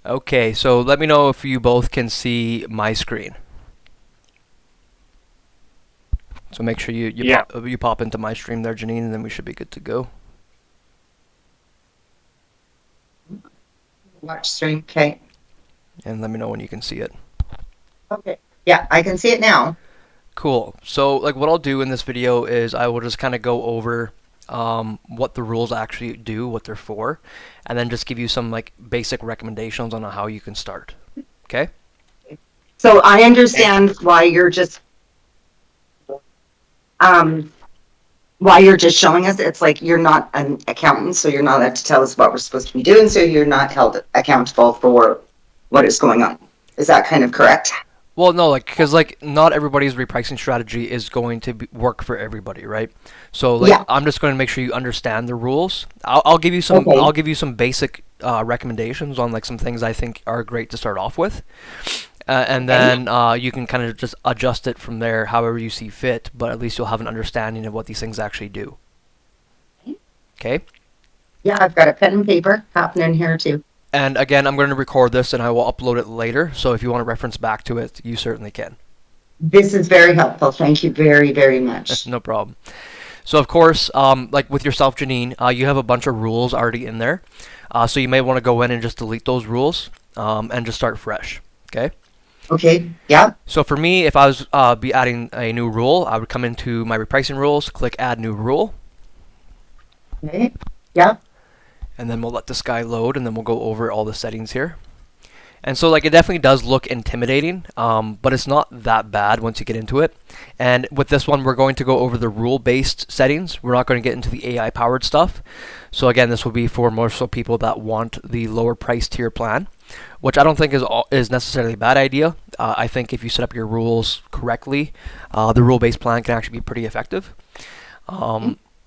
Okay, so let me know if you both can see my screen. So make sure Yeah. you pop into my stream there, Janine, and then we should be good to go. Watch stream. Okay. And let me know when you can see it. Okay. Yeah, I can see it now. Cool. So like what I'll do in this video is I will just kind of go over what the rules actually do, what they're for, and then just give you some like basic recommendations on how you can start. Okay? So I understand why you're just um showing us. It's like you're not an accountant, so you're not allowed to tell us what we're supposed to be doing, so you're not held accountable for what is going on. Is that kind of correct? Well, no, like because like not everybody's repricing strategy is going to work for everybody, right? So like Yeah. I'm just going to make sure you understand the rules. I'll give you some Okay. basic recommendations on like some things I think are great to start off with, and Okay. then you can kind of just adjust it from there however you see fit. But at least you'll have an understanding of what these things actually do. Okay. Yeah, I've got a pen and paper happening here too. And again, I'm going to record this and I will upload it later. So if you want to reference back to it, you certainly can. This is very helpful. Thank you very, very much. No problem. So of course, like with yourself, Janine, you have a bunch of rules already in there. So you may want to go in and just delete those rules and just start fresh. Okay. Okay. Yeah. So for me, if I was be adding a new rule, I would come into my repricing rules, click Add New Rule, Okay. Yeah. and then we'll let this guy load, and then we'll go over all the settings here. And so like it definitely does look intimidating, but it's not that bad once you get into it. And with this one, we're going to go over the rule-based settings. We're not going to get into the AI-powered stuff. So again, this will be for more so people that want the lower price tier plan, which I don't think is necessarily a bad idea. I think if you set up your rules correctly, the rule-based plan can actually be pretty effective.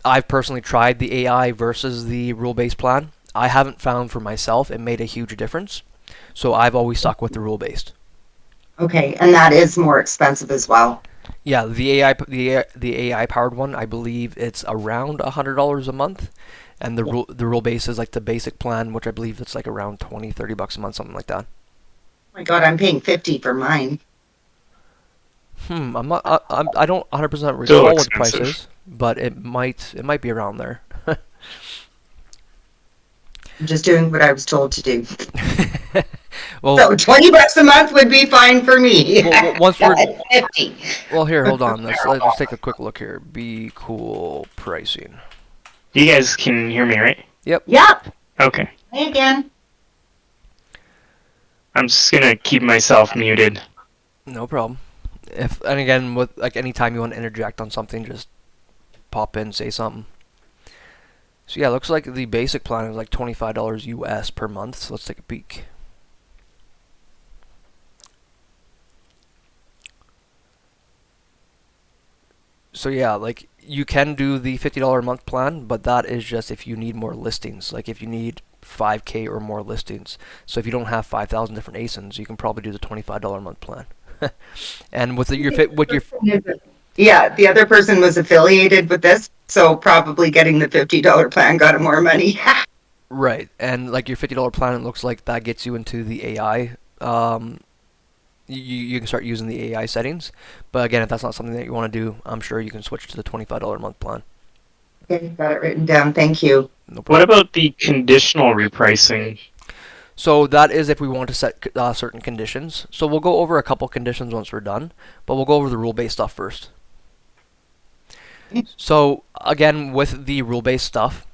I've personally tried the AI versus the rule-based plan. I haven't found for myself it made a huge difference. So I've always stuck with the rule-based. Okay. And that is more expensive as well. Yeah, the AI powered one, I believe it's around $100 a month, and the rule base is like the basic plan, which I believe it's like around 20-30 bucks a month, something like that. Oh my God, I'm paying 50 for mine. I don't 100% Still recall what the price expensive. is, but it might be around there. I'm just doing what I was told to do. Well, So 20 bucks a month would be fine for me. once we're 50. well here, hold on. Let's take a quick look here. BQool pricing. You guys can hear me, right? Yep. Yep. Okay. Hey again. I'm just gonna keep myself muted. No problem. And again, with like any time you want to interject on something, just pop in, say something. So yeah, it looks like the basic plan is like $25 US per month. So let's take a peek. So yeah, like you can do the $50 a month plan, but that is just if you need more listings. Like if you need 5K or more listings. So if you don't have 5,000 different ASINs, you can probably do the $25 a month plan. And with your Yeah, the other person was affiliated with this, so probably getting the $50 plan got him more money. right, and like your $50 plan, it looks like that gets you into the AI. You can start using the AI settings, but again, if that's not something that you want to do, I'm sure you can switch to the $25 a month plan. Okay, got it written down. Thank you. No What problem. about the conditional repricing? So that is if we want to set certain conditions. So we'll go over a couple conditions once we're done, but we'll go over the rule-based stuff first. So again, with the rule-based stuff,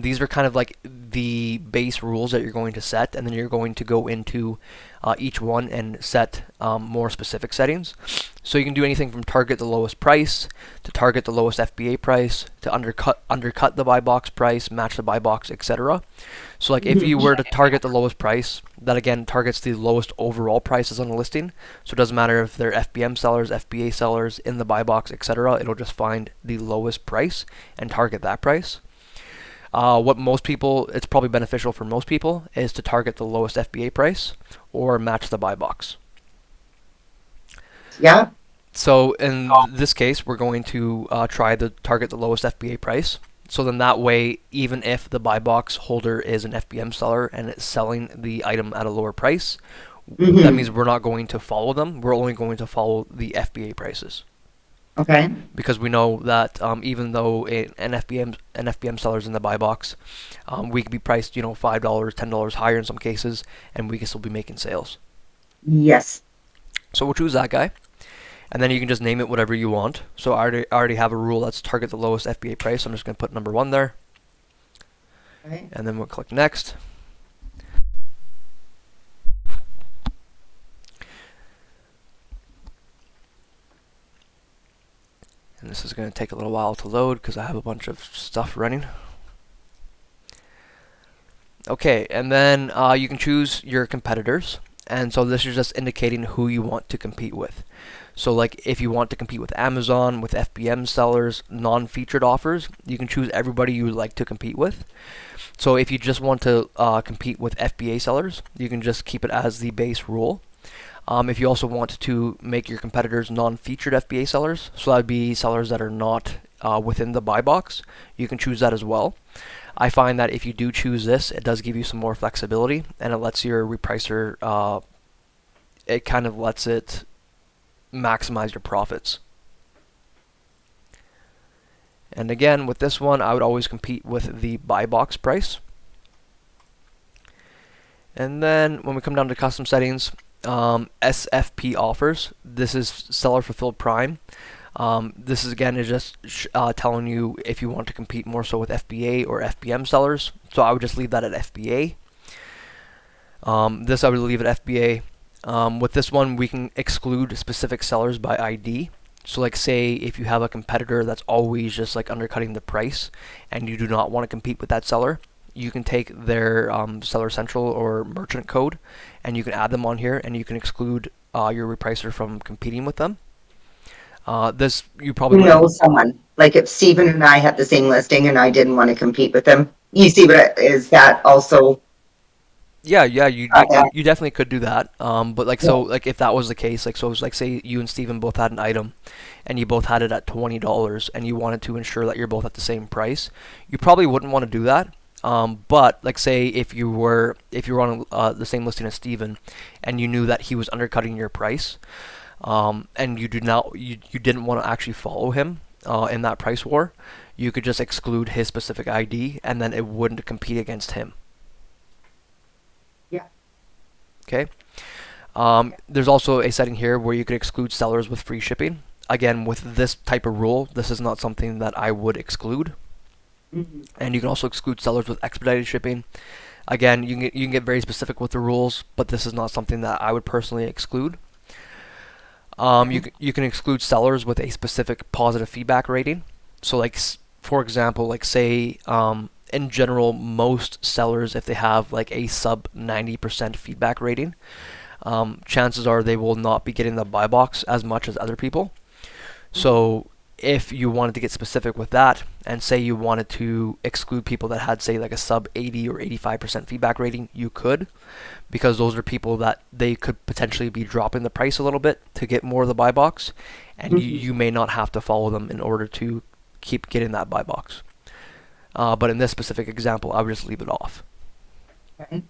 these are kind of like the base rules that you're going to set, and then you're going to go into each one and set more specific settings. So you can do anything from target the lowest price, to target the lowest FBA price, to undercut the buy box price, match the buy box, etc. So like if you were to target the lowest price, that again targets the lowest overall prices on the listing. So it doesn't matter if they're FBM sellers, FBA sellers, in the buy box, etc. It'll just find the lowest price and target that price. What most people, it's probably beneficial for most people, is to target the lowest FBA price or match the buy box. Yeah. So in this case, we're going to try to target the lowest FBA price. So then that way, even if the buy box holder is an FBM seller and it's selling the item at a lower price, that means we're not going to follow them. We're only going to follow the FBA prices. Okay. Because we know that even though an FBM seller's in the buy box, we could be priced, $5, $10 higher in some cases, and we can still be making sales. Yes. So we'll choose that guy, and then you can just name it whatever you want. So I already have a rule that's target the lowest FBA price. So I'm just going to put number 1 there, Okay. and then we'll click next. And this is going to take a little while to load because I have a bunch of stuff running. Okay, and then you can choose your competitors. And so this is just indicating who you want to compete with. So like if you want to compete with Amazon, with FBM sellers, non-featured offers, you can choose everybody you would like to compete with. So if you just want to compete with FBA sellers, you can just keep it as the base rule. If you also want to make your competitors non-featured FBA sellers, so that would be sellers that are not within the buy box, you can choose that as well. I find that if you do choose this, it does give you some more flexibility, and it lets your repricer, it kind of lets it maximize your profits. And again, with this one, I would always compete with the buy box price. And then when we come down to custom settings, SFP offers, this is seller fulfilled prime. This is again is just telling you if you want to compete more so with FBA or FBM sellers. So I would just leave that at FBA. This I would leave at FBA. With this one, we can exclude specific sellers by ID. So like say if you have a competitor that's always just like undercutting the price and you do not want to compete with that seller, you can take their seller central or merchant code and you can add them on here, and you can exclude your repricer from competing with them. This you probably Know someone, like if Stephen and I had the same listing and I didn't want to compete with them, you see what is that also? Yeah, you definitely could do that. But like so like if that was the case, like so it was like say you and Steven both had an item and you both had it at $20 and you wanted to ensure that you're both at the same price, you probably wouldn't want to do that. But like say if you were on the same listing as Steven and you knew that he was undercutting your price, and you didn't want to actually follow him in that price war, you could just exclude his specific ID and then it wouldn't compete against him. Yeah. Okay. There's also a setting here where you could exclude sellers with free shipping. Again, with this type of rule, this is not something that I would exclude. And you can also exclude sellers with expedited shipping. Again, you can get very specific with the rules, but this is not something that I would personally exclude. You can exclude sellers with a specific positive feedback rating. So like for example, like say in general, most sellers, if they have like a sub 90% feedback rating, chances are they will not be getting the buy box as much as other people. So if you wanted to get specific with that and say you wanted to exclude people that had say like a sub 80 or 85% feedback rating, you could, because those are people that they could potentially be dropping the price a little bit to get more of the buy box, and you may not have to follow them in order to keep getting that buy box. But in this specific example, I would just leave it off. Okay.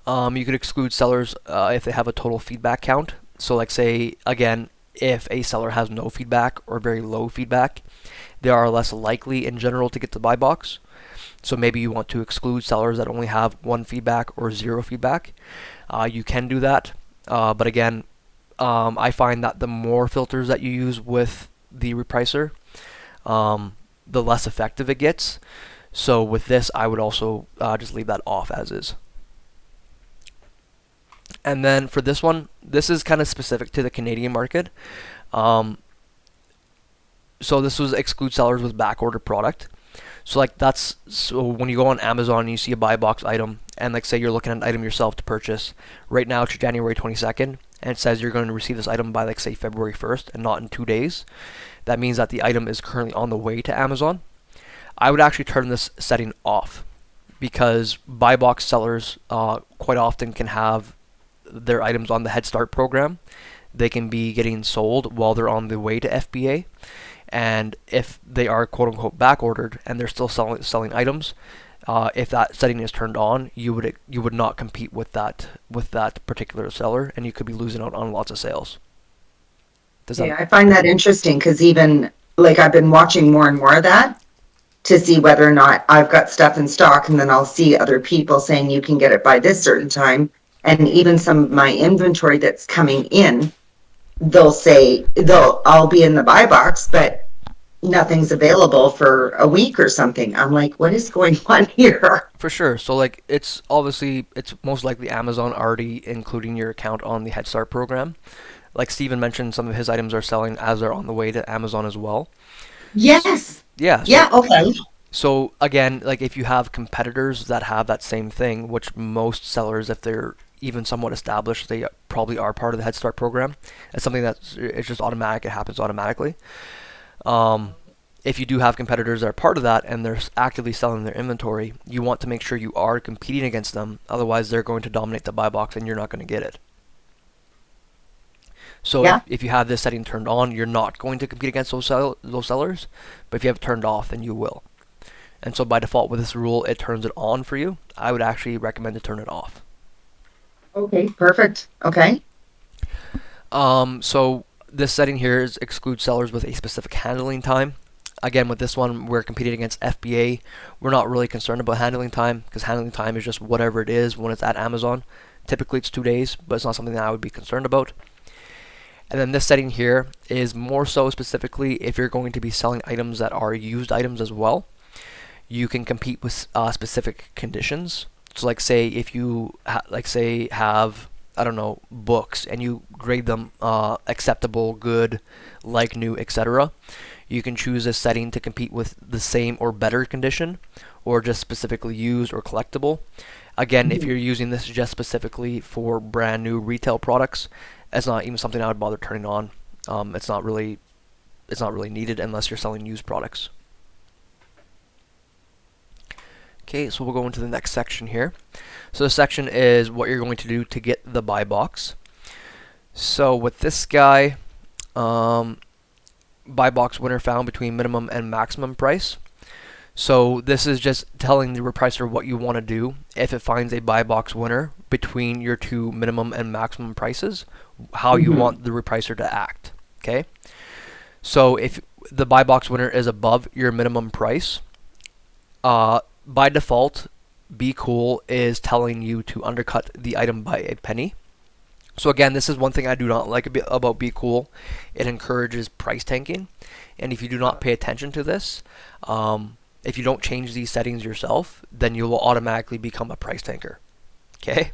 You could exclude sellers if they have a total feedback count. So like say, again, if a seller has no feedback or very low feedback, they are less likely in general to get the buy box. So maybe you want to exclude sellers that only have 1 feedback or 0 feedback. You can do that. But again, I find that the more filters that you use with the repricer, the less effective it gets. So with this, I would also just leave that off as is. And then for this one, this is kind of specific to the Canadian market. So this was exclude sellers with backorder product. So like so when you go on Amazon and you see a buy box item, and like say you're looking at an item yourself to purchase, right now it's January 22nd, and it says you're going to receive this item by like say February 1st and not in 2 days. That means that the item is currently on the way to Amazon. I would actually turn this setting off, because buy box sellers quite often can have their items on the Head Start program. They can be getting sold while they're on the way to FBA, And if they are quote unquote back ordered and they're still selling items, if that setting is turned on, you would not compete with that particular seller, and you could be losing out on lots of sales. Yeah, I find that interesting because even like I've been watching more and more of that to see whether or not I've got stuff in stock, and then I'll see other people saying you can get it by this certain time. And even some of my inventory that's coming in, I'll be in the buy box, but nothing's available for a week or something. I'm like, what is going on here? For sure. So like it's most likely Amazon already including your account on the Head Start program. Like Steven mentioned, some of his items are selling as they're on the way to Amazon as well. Yes. Yeah. Yeah, okay. So again, like if you have competitors that have that same thing, which most sellers, if they're even somewhat established, they probably are part of the Head Start program. It's something it's just automatic. It happens automatically. If you do have competitors that are part of that and they're actively selling their inventory, you want to make sure you are competing against them. Otherwise, they're going to dominate the buy box and you're not going to get it. So Yeah. if you have this setting turned on, you're not going to compete against those sellers. But if you have it turned off, then you will. And so by default with this rule, it turns it on for you. I would actually recommend to turn it off. Okay, perfect. Okay. So this setting here excludes sellers with a specific handling time. Again, with this one, we're competing against FBA. We're not really concerned about handling time because handling time is just whatever it is when it's at Amazon. Typically it's 2 days, but it's not something that I would be concerned about. And then this setting here is more so specifically if you're going to be selling items that are used items as well. You can compete with specific conditions. So like say if you have, I don't know, books and you grade them acceptable, good, like new, etc. You can choose this setting to compete with the same or better condition, or just specifically used or collectible. Again, if you're using this just specifically for brand new retail products, it's not even something I would bother turning on. It's not really needed unless you're selling used products. Okay, so we'll go into the next section here. So this section is what you're going to do to get the buy box. So with this guy, buy box winner found between minimum and maximum price. So this is just telling the repricer what you want to do if it finds a buy box winner between your two minimum and maximum prices, how you want the repricer to act. Okay. So if the buy box winner is above your minimum price, by default, BQool is telling you to undercut the item by a penny. So again, this is one thing I do not like about BQool. It encourages price tanking, and if you do not pay attention to this, if you don't change these settings yourself, then you will automatically become a price tanker. Okay?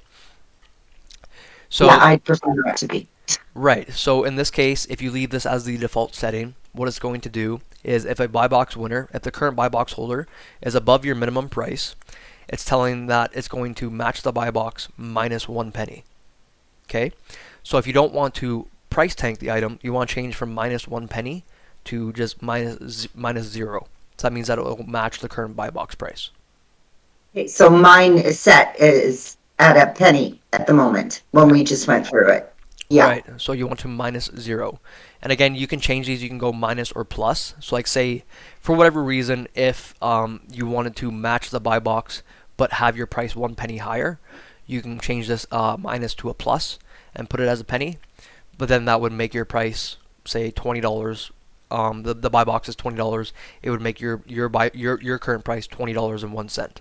So yeah, I prefer that to be. right. So in this case, if you leave this as the default setting, what it's going to do is if a buy box winner, if the current buy box holder is above your minimum price, it's telling that it's going to match the buy box minus 1 penny. Okay? So if you don't want to price tank the item, you want to change from minus 1 penny to just minus 0. So that means that it will match the current buy box price. Okay, so mine is at a penny at the moment when we just went through it. Yeah. Right, so you want to minus 0. And again, you can change these. You can go minus or plus. So like say, for whatever reason, if you wanted to match the buy box but have your price 1 penny higher, you can change this minus to a plus and put it as a penny. But then that would make your price, say, $20. The buy box is $20. It would make your current price $20.01.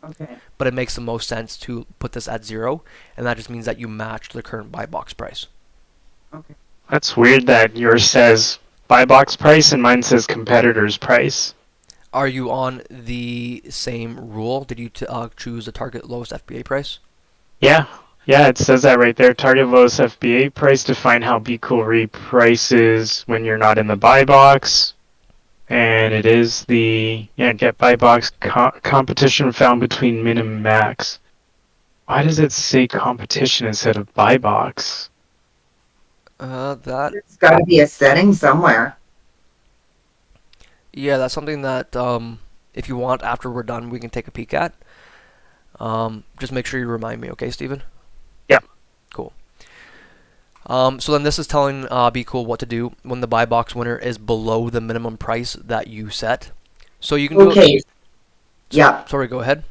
Okay. But it makes the most sense to put this at 0, and that just means that you match the current buy box price. Okay. That's weird that yours says buy box price and mine says competitor's price. Are you on the same rule? Did you choose the target lowest FBA price? Yeah, it says that right there. Target lowest FBA price to find how BQool reprices when you're not in the buy box. And it is the get buy box competition found between min and max. Why does it say competition instead of buy box? There's got to be a setting somewhere. Yeah, that's something that if you want after we're done, we can take a peek at. Just make sure you remind me, okay, Steven? Yep. Cool. So then this is telling BQool what to do when the buy box winner is below the minimum price that you set. So you can do. Okay. Yeah. Sorry, go ahead.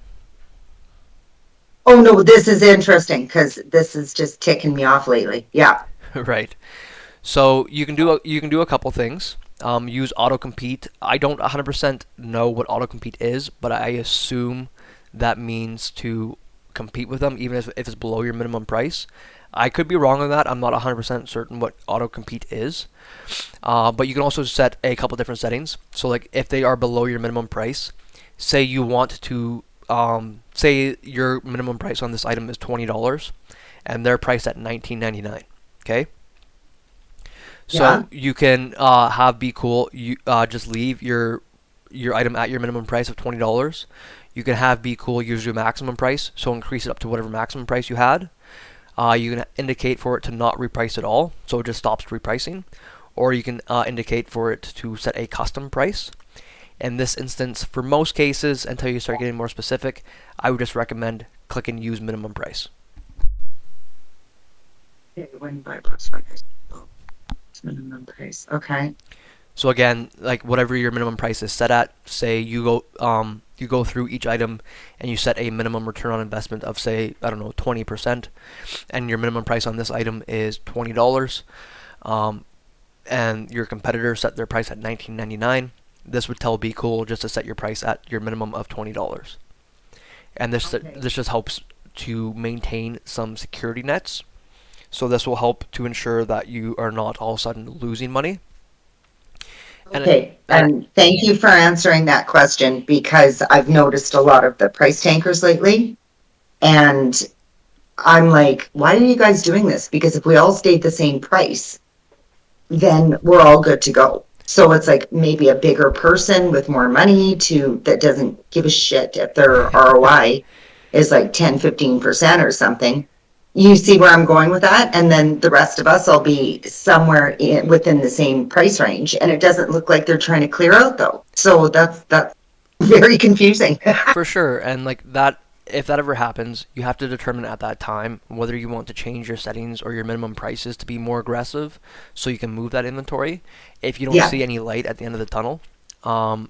Oh no, this is interesting because this is just ticking me off lately. Yeah. Right. So you can do a couple things. Use autocompete. I don't 100% know what autocompete is, but I assume that means to compete with them even if it's below your minimum price. I could be wrong on that. I'm not 100% certain what autocompete is. But you can also set a couple different settings. So like if they are below your minimum price, say you want to, say your minimum price on this item is $20 and they're priced at $19.99. Okay. So Yeah. you can have BQool. You just leave your item at your minimum price of $20. You can have BQool use your maximum price, so increase it up to whatever maximum price you had. You can indicate for it to not reprice at all, so it just stops repricing. Or you can indicate for it to set a custom price. In this instance, for most cases, until you start getting more specific, I would just recommend clicking use minimum price. When buy box winners, minimum price. Okay. So again, like whatever your minimum price is set at, say you go through each item and you set a minimum return on investment of, say, I don't know, 20%, and your minimum price on this item is $20, and your competitor set their price at $19.99. This would tell BQool just to set your price at your minimum of $20, and this just helps to maintain some security nets. So this will help to ensure that you are not all of a sudden losing money. Okay, and thank you for answering that question because I've noticed a lot of the price tankers lately, and I'm like, why are you guys doing this? Because if we all stayed the same price, then we're all good to go. So it's like maybe a bigger person with more money that doesn't give a shit if their ROI is like 10, 15% or something. You see where I'm going with that? And then the rest of us will be somewhere within the same price range. And it doesn't look like they're trying to clear out though. So that's very confusing. For sure. And like that, if that ever happens, you have to determine at that time whether you want to change your settings or your minimum prices to be more aggressive so you can move that inventory. If you don't see any light at the end of the tunnel,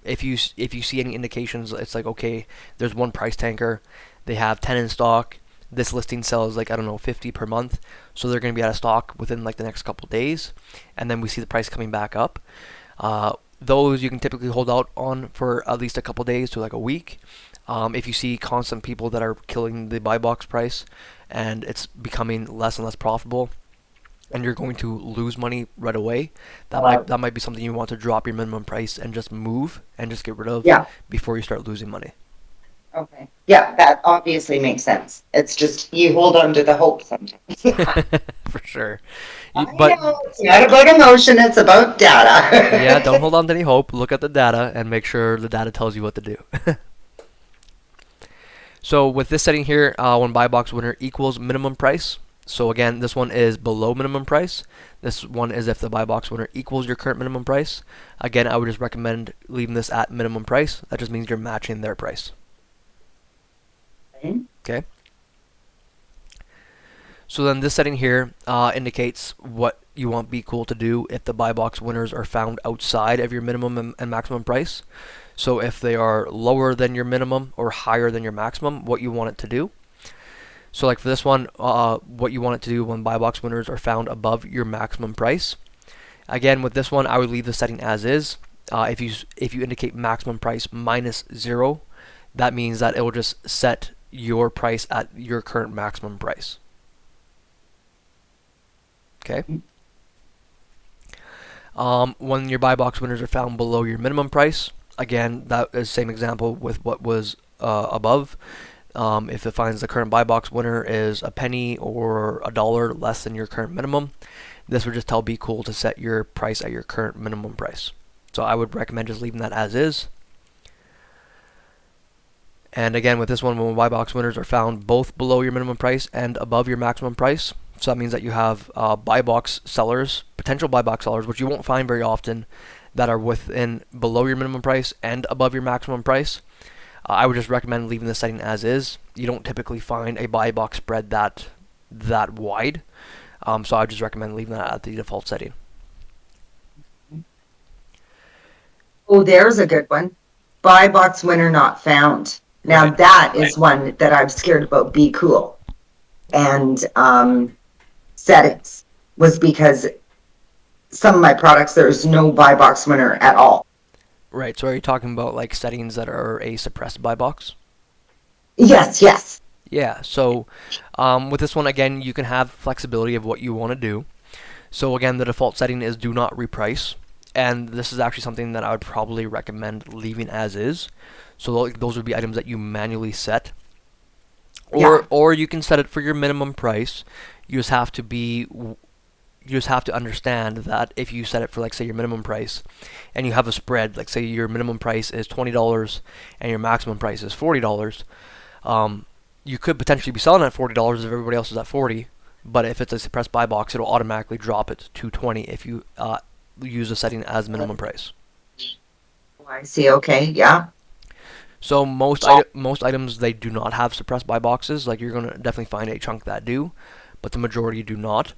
if you see any indications, it's like, okay, there's one price tanker, they have 10 in stock. This listing sells like, I don't know, 50 per month, so they're going to be out of stock within like the next couple days, and then we see the price coming back up. Those you can typically hold out on for at least a couple days to like a week. If you see constant people that are killing the buy box price and it's becoming less and less profitable and you're going to lose money right away, that might be something you want to drop your minimum price and just move and just get rid of before you start losing money. Okay. Yeah, that obviously makes sense. It's just you hold on to the hope sometimes. For sure. But it's not about emotion, it's about data. Yeah, don't hold on to any hope. Look at the data and make sure the data tells you what to do. So with this setting here, when buy box winner equals minimum price. So again, this one is below minimum price. This one is if the buy box winner equals your current minimum price. Again, I would just recommend leaving this at minimum price. That just means you're matching their price. Okay. So then this setting here indicates what you want BQool to do if the buy box winners are found outside of your minimum and maximum price. So if they are lower than your minimum or higher than your maximum, what you want it to do. So like for this one, what you want it to do when buy box winners are found above your maximum price. Again, with this one, I would leave the setting as is. If you indicate maximum price minus 0, that means that it will just set your price at your current maximum price. Okay. When your buy box winners are found below your minimum price, again, that is the same example with what was above. If it finds the current buy box winner is a penny or $1 less than your current minimum, this would just tell BQool to set your price at your current minimum price. So I would recommend just leaving that as is. And again, with this one, when buy box winners are found both below your minimum price and above your maximum price, so that means that you have buy box sellers, potential buy box sellers, which you won't find very often, that are within below your minimum price and above your maximum price. I would just recommend leaving the setting as is. You don't typically find a buy box spread that wide. So I just recommend leaving that at the default setting. Oh, there's a good one. Buy box winner not found. Now Right. that is one that I'm scared about BQool and settings, was because some of my products there's no buy box winner at all. Right. So are you talking about like settings that are a suppressed buy box? Yes, yes. Yeah. So with this one, again, you can have flexibility of what you want to do. So again, the default setting is do not reprice. And this is actually something that I would probably recommend leaving as is. So those would be items that you manually set. Or you can set it for your minimum price. You just have to understand that if you set it for, like, say, your minimum price and you have a spread, like say your minimum price is $20 and your maximum price is $40, you could potentially be selling at $40 if everybody else is at 40, but if it's a suppressed buy box, it'll automatically drop it to 20 if you use the setting as minimum price. Oh, I see. Okay, yeah. So most items, they do not have suppressed buy boxes. Like, you're gonna definitely find a chunk that do, but the majority do not.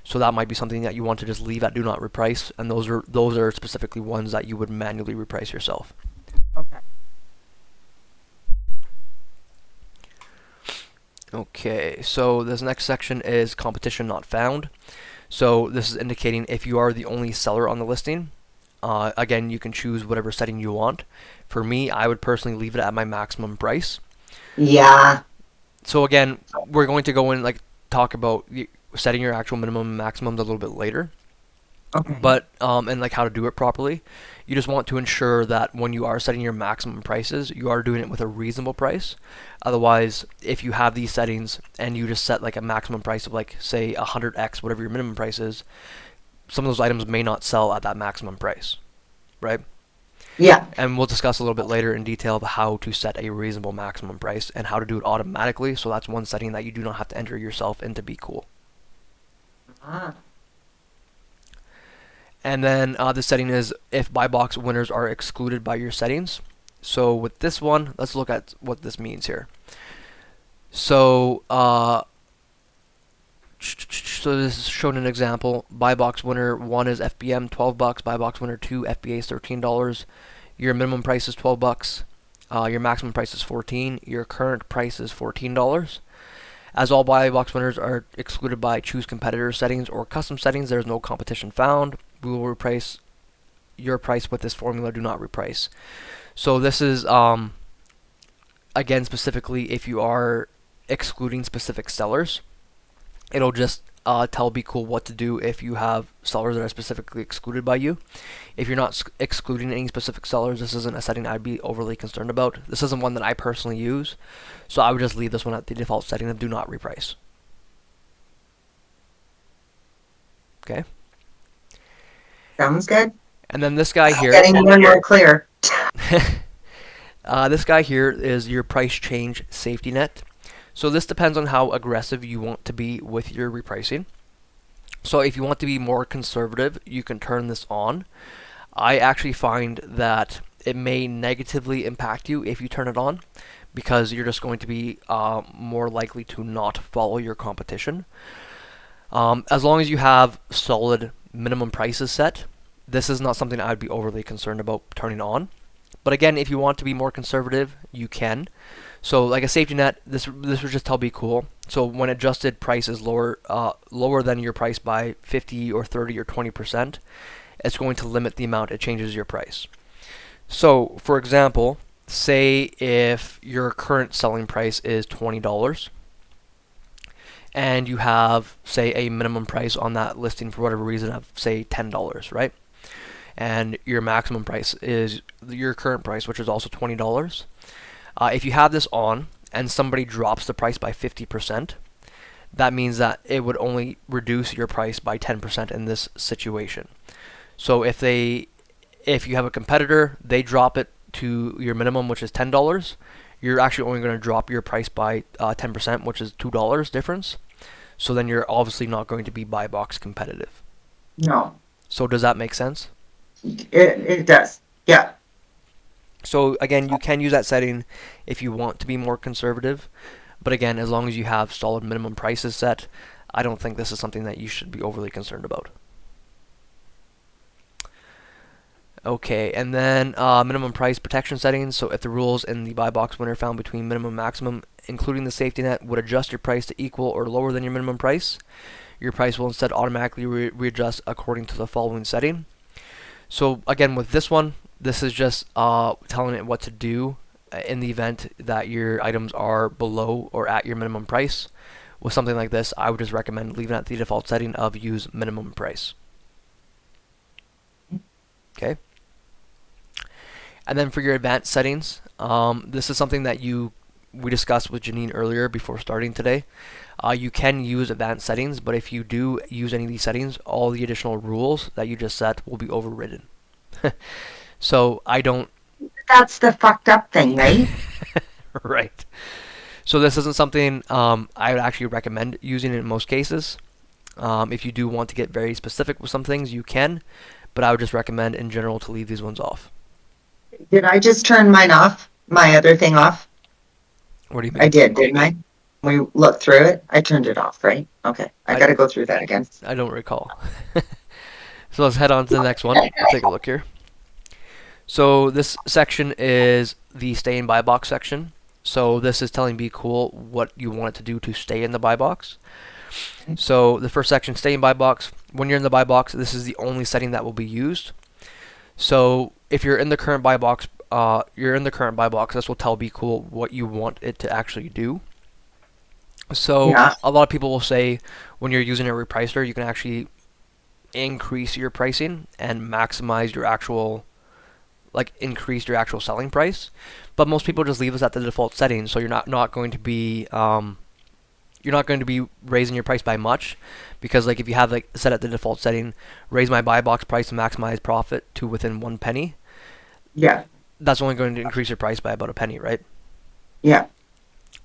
So that might be something that you want to just leave at do not reprice, and those are specifically ones that you would manually reprice yourself. Okay. Okay, so this next section is competition not found. So this is indicating if you are the only seller on the listing. Again, you can choose whatever setting you want. For me, I would personally leave it at my maximum price. Yeah. So again, we're going to go in, like, talk about setting your actual minimum and maximums a little bit later. Okay. But and like how to do it properly. You just want to ensure that when you are setting your maximum prices, you are doing it with a reasonable price. Otherwise, if you have these settings and you just set like a maximum price of, like, say 100x, whatever your minimum price is, some of those items may not sell at that maximum price, right? Yeah. And we'll discuss a little bit later in detail of how to set a reasonable maximum price and how to do it automatically. So that's one setting that you do not have to enter yourself into BQool. Ah. And then the setting is if buy box winners are excluded by your settings. So with this one, let's look at what this means here. So so this is shown an example. Buy box winner 1 is FBM $12. Buy box winner 2 FBA is $13. Your minimum price is $12. Your maximum price is $14. Your current price is $14. As all buy box winners are excluded by choose competitor settings or custom settings, there is no competition found. We will reprice your price with this formula. Do not reprice. So this is again specifically if you are excluding specific sellers. It'll just tell BQool what to do if you have sellers that are specifically excluded by you. If you're not excluding any specific sellers, this isn't a setting I'd be overly concerned about. This isn't one that I personally use, so I would just leave this one at the default setting of do not reprice. Okay. Sounds good. And then this guy here. Getting more and more clear. This guy here is your price change safety net. So this depends on how aggressive you want to be with your repricing. So if you want to be more conservative, you can turn this on. I actually find that it may negatively impact you if you turn it on, because you're just going to be more likely to not follow your competition. As long as you have solid minimum prices set, this is not something I'd be overly concerned about turning on. But again, if you want to be more conservative, you can. So like a safety net, this would just tell BQool. So when adjusted price is lower than your price by 50 or 30 or 20%, it's going to limit the amount it changes your price. So for example, say if your current selling price is $20 and you have, say, a minimum price on that listing for whatever reason of, say, $10, right? And your maximum price is your current price, which is also $20. If you have this on and somebody drops the price by 50%, that means that it would only reduce your price by 10% in this situation. So if you have a competitor, they drop it to your minimum, which is $10, you're actually only going to drop your price by 10%, which is $2 difference. So then you're obviously not going to be buy box competitive. No. So does that make sense? It does. Yeah. So again, you can use that setting if you want to be more conservative. But again, as long as you have solid minimum prices set, I don't think this is something that you should be overly concerned about. Okay, and then minimum price protection settings. So if the rules in the buy box when are found between minimum and maximum, including the safety net, would adjust your price to equal or lower than your minimum price, your price will instead automatically readjust according to the following setting. So again, with this one, this is just telling it what to do in the event that your items are below or at your minimum price. With something like this, I would just recommend leaving it at the default setting of use minimum price. Okay. And then for your advanced settings, this is something that we discussed with Janine earlier before starting today. You can use advanced settings, but if you do use any of these settings, all the additional rules that you just set will be overridden. So I don't... That's the fucked up thing, right? Right. So this isn't something I would actually recommend using in most cases. If you do want to get very specific with some things, you can, but I would just recommend in general to leave these ones off. Did I just turn mine off? My other thing off? What do you mean? I did, didn't I? We looked through it. I turned it off, right? Okay. I got to go through that again. I don't recall. So let's head on to the next one. Take a look here. So this section is the stay in buy box section. So this is telling BQool what you want it to do to stay in the buy box. So the first section, stay in buy box. When you're in the buy box, this is the only setting that will be used. So if you're in the current buy box, this will tell BQool what you want it to actually do. So a lot of people will say when you're using a repricer, you can actually increase your pricing and maximize your actual, increase your actual selling price. But most people just leave this at the default setting, so you're not going to be raising your price by much, because if you have set at the default setting, raise my buy box price to maximize profit to within 1 penny. Yeah. That's only going to increase your price by about a penny, right? Yeah.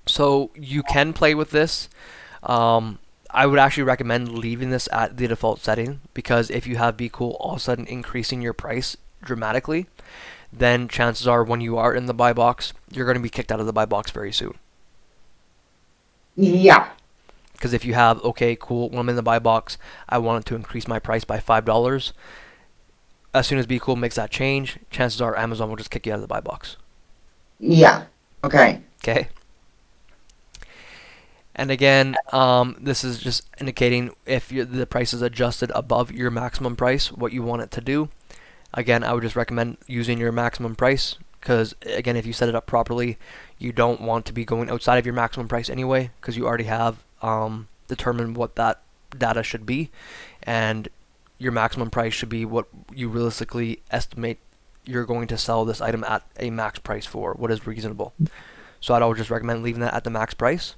So you can play with this. I would actually recommend leaving this at the default setting, because if you have BQool all of a sudden increasing your price dramatically, then chances are when you are in the buy box, you're going to be kicked out of the buy box very soon. Yeah. Because if you have, okay, cool, when I'm in the buy box, I want it to increase my price by $5. As soon as BQool makes that change, chances are Amazon will just kick you out of the buy box. Yeah. Okay. Okay. And again, this is just indicating if the price is adjusted above your maximum price, what you want it to do. Again, I would just recommend using your maximum price, because again, if you set it up properly, you don't want to be going outside of your maximum price anyway, because you already have determined what that data should be, and your maximum price should be what you realistically estimate you're going to sell this item at a max price for, what is reasonable. So I'd always just recommend leaving that at the max price.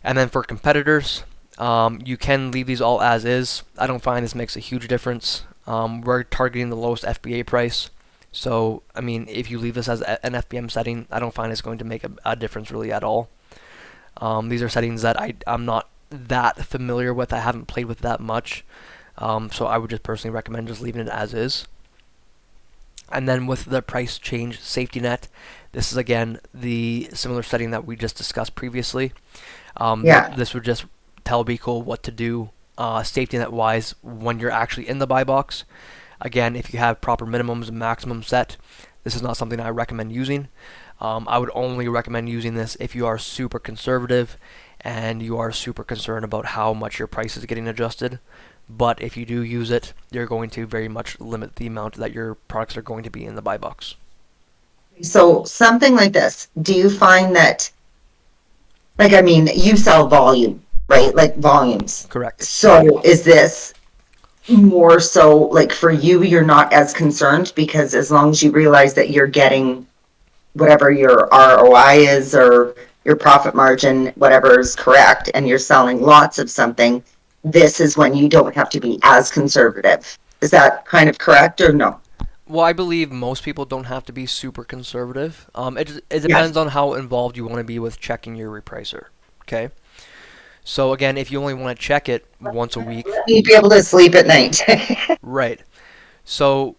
And then for competitors, you can leave these all as is. I don't find this makes a huge difference. We're targeting the lowest FBA price. So, I mean, if you leave this as an FBM setting, I don't find it's going to make a difference really at all. These are settings that I'm not that familiar with. I haven't played with that much. So I would just personally recommend just leaving it as is. And then with the price change safety net, this is again the similar setting that we just discussed previously. This would just tell BQool what to do safety net wise when you're actually in the buy box. Again, if you have proper minimums and maximums set, this is not something I recommend using. I would only recommend using this if you are super conservative and you are super concerned about how much your price is getting adjusted. But if you do use it, you're going to very much limit the amount that your products are going to be in the buy box. So something like this, do you find that, you sell volume, right? Like volumes. Correct. So is this more so for you, you're not as concerned, because as long as you realize that you're getting whatever your ROI is or your profit margin, whatever is correct, and you're selling lots of something, this is when you don't have to be as conservative. Is that kind of correct or no? Well, I believe most people don't have to be super conservative. It depends on how involved you want to be with checking your repricer. Okay. So again, if you only want to check it once a week, you'd be able to sleep at night. Right. So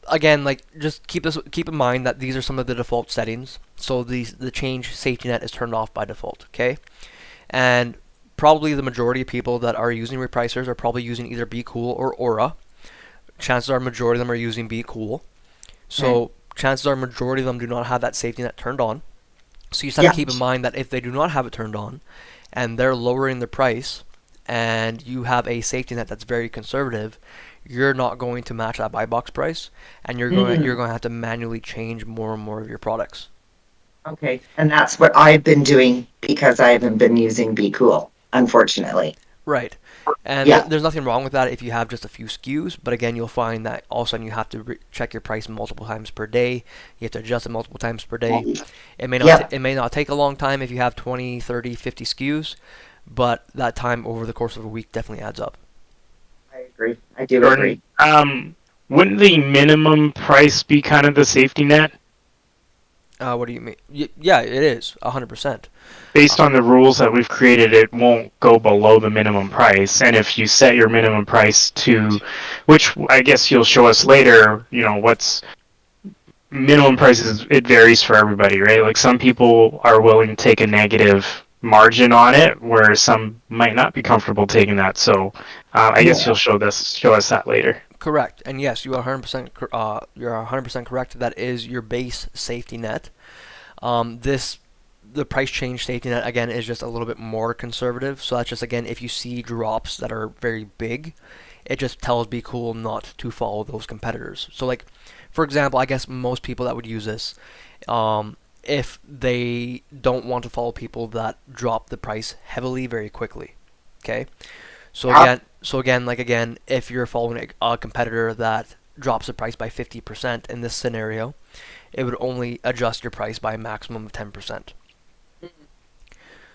again, just keep in mind that these are some of the default settings. So the change safety net is turned off by default. Okay. And probably the majority of people that are using repricers are probably using either BQool or Aura. Chances are majority of them are using BQool. So chances are majority of them do not have that safety net turned on. So you just have to keep in mind that if they do not have it turned on and they're lowering the price and you have a safety net that's very conservative, you're not going to match that buy box price, and you're going to have to manually change more and more of your products. Okay, and that's what I've been doing because I haven't been using BQool, unfortunately. Right. And there's nothing wrong with that if you have just a few SKUs, but again, you'll find that all of a sudden you have to check your price multiple times per day. You have to adjust it multiple times per day. It may not take a long time if you have 20, 30, 50 SKUs, but that time over the course of a week definitely adds up. I agree. I do agree. Wouldn't the minimum price be kind of the safety net? What do you mean? Yeah, it is 100%. Based on the rules that we've created, it won't go below the minimum price. And if you set your minimum price to, which I guess you'll show us later, what's minimum prices, it varies for everybody, right? Like some people are willing to take a negative margin on it, where some might not be comfortable taking that. So I guess you'll show us that later. Correct, and yes, you are 100%. You're 100% correct. That is your base safety net. The price change safety net again is just a little bit more conservative. So that's just again, if you see drops that are very big, it just tells BQool not to follow those competitors. So like, for example, I guess most people that would use this, if they don't want to follow people that drop the price heavily very quickly, okay. So again, if you're following a competitor that drops the price by 50% in this scenario, it would only adjust your price by a maximum of 10%.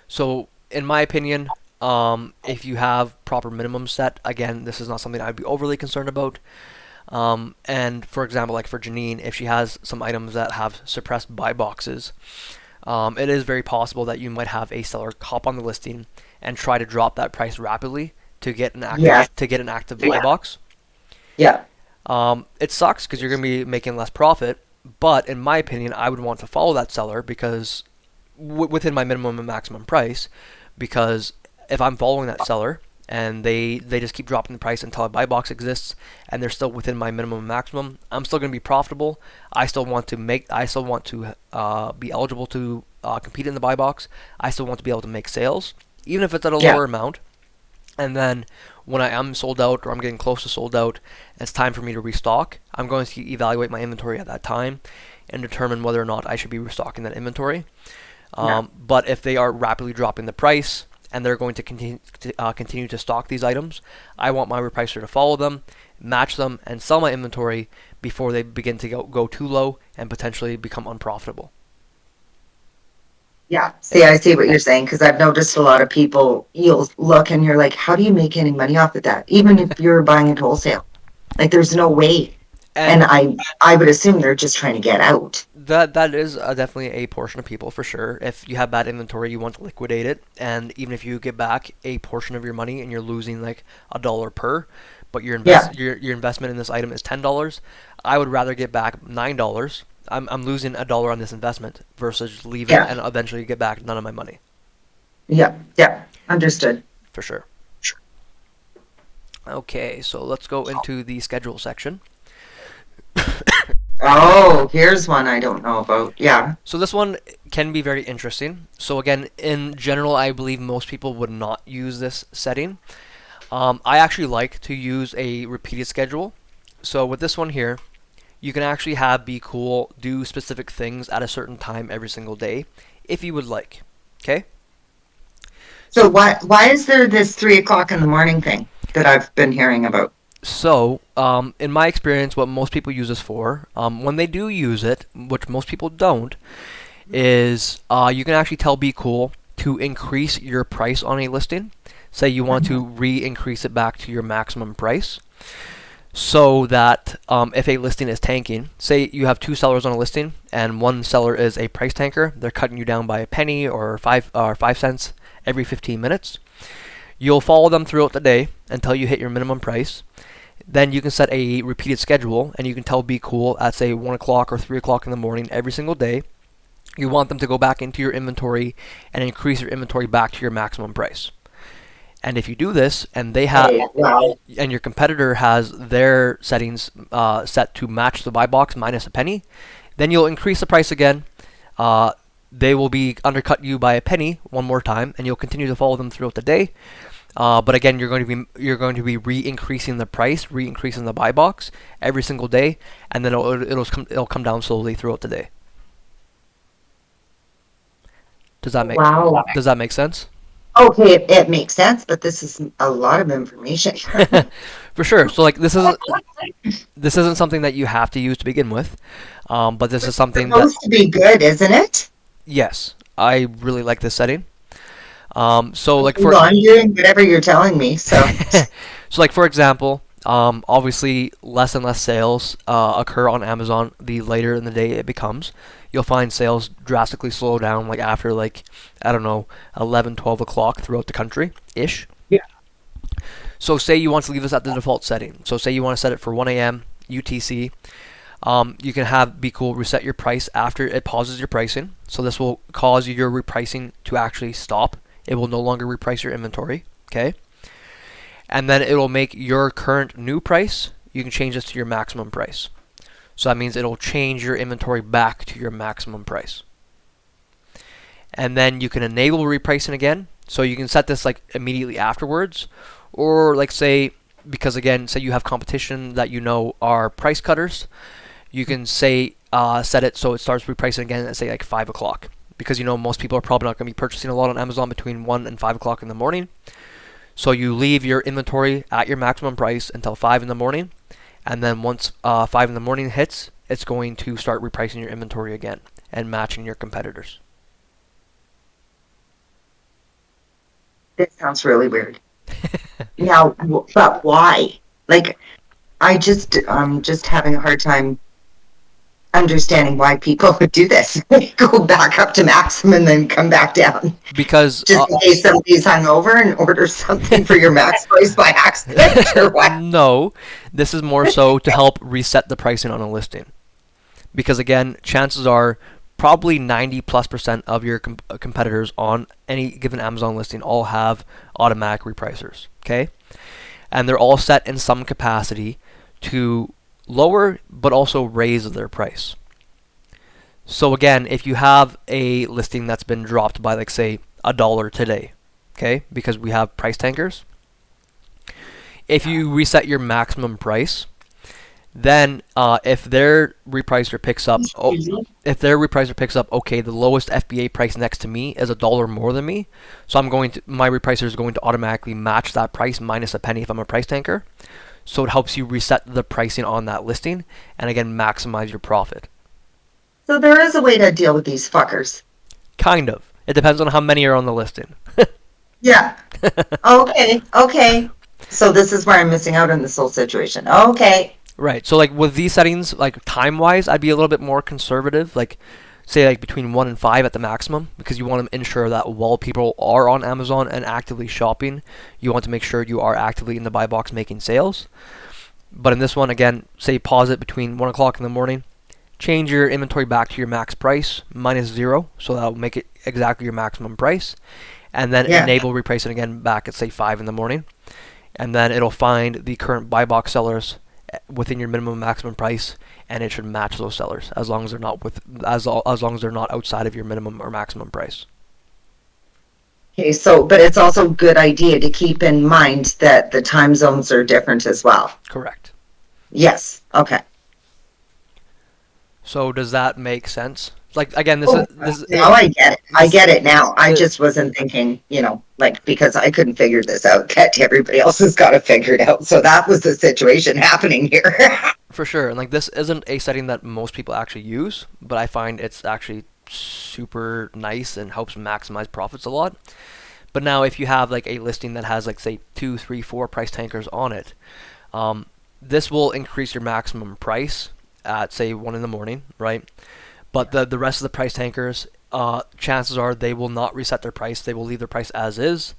So, in my opinion, if you have proper minimum set, again, this is not something I'd be overly concerned about. And for example, like for Janine, if she has some items that have suppressed buy boxes, it is very possible that you might have a seller hop on the listing and try to drop that price rapidly to get an active buy box. Yeah. It sucks because you're going to be making less profit, but in my opinion, I would want to follow that seller because within my minimum and maximum price, because if I'm following that seller and they just keep dropping the price until a buy box exists and they're still within my minimum and maximum, I'm still going to be profitable. I still want to be eligible to compete in the buy box. I still want to be able to make sales, even if it's at a lower amount. And then when I am sold out or I'm getting close to sold out, and it's time for me to restock, I'm going to evaluate my inventory at that time and determine whether or not I should be restocking that inventory. But if they are rapidly dropping the price and they're going to continue to stock these items, I want my repricer to follow them, match them, and sell my inventory before they begin to go too low and potentially become unprofitable. Yeah, see, I see what you're saying, because I've noticed a lot of people, you'll look and you're like, how do you make any money off of that? Even if you're buying it wholesale. Like, there's no way. And I would assume they're just trying to get out. That is definitely a portion of people, for sure. If you have bad inventory, you want to liquidate it, and even if you get back a portion of your money and you're losing like $1 per, but your investment in this item is $10, I would rather get back $9. I'm losing $1 on this investment versus leave it and eventually get back none of my money. Yeah, understood. For sure. Okay, so let's go into the schedule section. Oh, here's one I don't know about. Yeah. So this one can be very interesting. So again, in general, I believe most people would not use this setting. I actually like to use a repeated schedule. So with this one here, you can actually have BQool do specific things at a certain time every single day, if you would like. Okay? So why is there this 3 o'clock in the morning thing that I've been hearing about? So, in my experience, what most people use this for, when they do use it, which most people don't, is you can actually tell BQool to increase your price on a listing. Say you want to re-increase it back to your maximum price. So that if a listing is tanking, say you have 2 sellers on a listing and one seller is a price tanker, they're cutting you down by a penny or 5 cents every 15 minutes. You'll follow them throughout the day until you hit your minimum price. Then you can set a repeated schedule and you can tell BQool at say 1 o'clock or 3 o'clock in the morning every single day. You want them to go back into your inventory and increase your inventory back to your maximum price. And if you do this, and they have, and your competitor has their settings set to match the buy box minus a penny, then you'll increase the price again. They will be undercut you by a penny one more time, and you'll continue to follow them throughout the day. But again, you're going to be re-increasing the price, re-increasing the buy box every single day, and then it'll come down slowly throughout the day. Does that make sense? Okay, it makes sense, but this is a lot of information. For sure. So like this isn't something that you have to use to begin with, but this is something that's supposed to be good, isn't it? Yes, I really like this setting. So like I'm doing whatever you're telling me. So, so like for example, obviously less and less sales occur on Amazon the later in the day it becomes. You'll find sales drastically slow down like after like, I don't know, 11, 12 o'clock throughout the country ish. Yeah. So say you want to leave this at the default setting. So say you want to set it for 1 a.m. UTC. You can have BQool reset your price after it pauses your pricing. So this will cause your repricing to actually stop. It will no longer reprice your inventory. Okay. And then it will make your current new price. You can change this to your maximum price. So that means it'll change your inventory back to your maximum price. And then you can enable repricing again. So you can set this like immediately afterwards. Or like say, because again, say you have competition that you know are price cutters, you can say set it so it starts repricing again at say like 5 o'clock. Because you know most people are probably not going to be purchasing a lot on Amazon between 1 and 5 o'clock in the morning. So you leave your inventory at your maximum price until 5 in the morning. And then once 5 in the morning hits, it's going to start repricing your inventory again and matching your competitors. This sounds really weird. Now, but why? Like, I'm just having a hard time understanding why people would do this. Go back up to maximum and then come back down. Because just in case somebody's hungover and orders something for your max price by accident, or what? No, this is more so to help reset the pricing on a listing. Because again, chances are probably 90+% of your competitors on any given Amazon listing all have automatic repricers. Okay, and they're all set in some capacity to lower but also raise their price. So again, if you have a listing that's been dropped by like say $1 today, okay, because we have price tankers, if you reset your maximum price, then if their repricer picks up okay, the lowest FBA price next to me is $1 more than me, so my repricer is going to automatically match that price minus a penny if I'm a price tanker. So it helps you reset the pricing on that listing and again maximize your profit. So there is a way to deal with these fuckers. Kind of. It depends on how many are on the listing. Yeah. Okay. So this is where I'm missing out on this whole situation. Okay. Right. So like with these settings, like time-wise, I'd be a little bit more conservative. Like say like between 1 and 5 at the maximum, because you want to ensure that while people are on Amazon and actively shopping, you want to make sure you are actively in the buy box making sales. But in this one, again, say pause it between 1 o'clock in the morning, change your inventory back to your max price minus 0, so that will make it exactly your maximum price, and then enable repricing again back at say 5 in the morning, and then it'll find the current buy box sellers within your minimum and maximum price, and it should match those sellers as long as they're not as long as they're not outside of your minimum or maximum price. Okay, so but it's also a good idea to keep in mind that the time zones are different as well. Correct. Yes. Okay. So does that make sense? Like again, this is now I get it. I get it now. I just wasn't thinking, like because I couldn't figure this out. That everybody else has got to figure it out. So that was the situation happening here. For sure, and like this isn't a setting that most people actually use, but I find it's actually super nice and helps maximize profits a lot. But now, if you have like a listing that has like say 2, 3, 4 price tankers on it, this will increase your maximum price at say 1 in the morning, right? But the rest of the price tankers, chances are they will not reset their price. They will leave their price as is.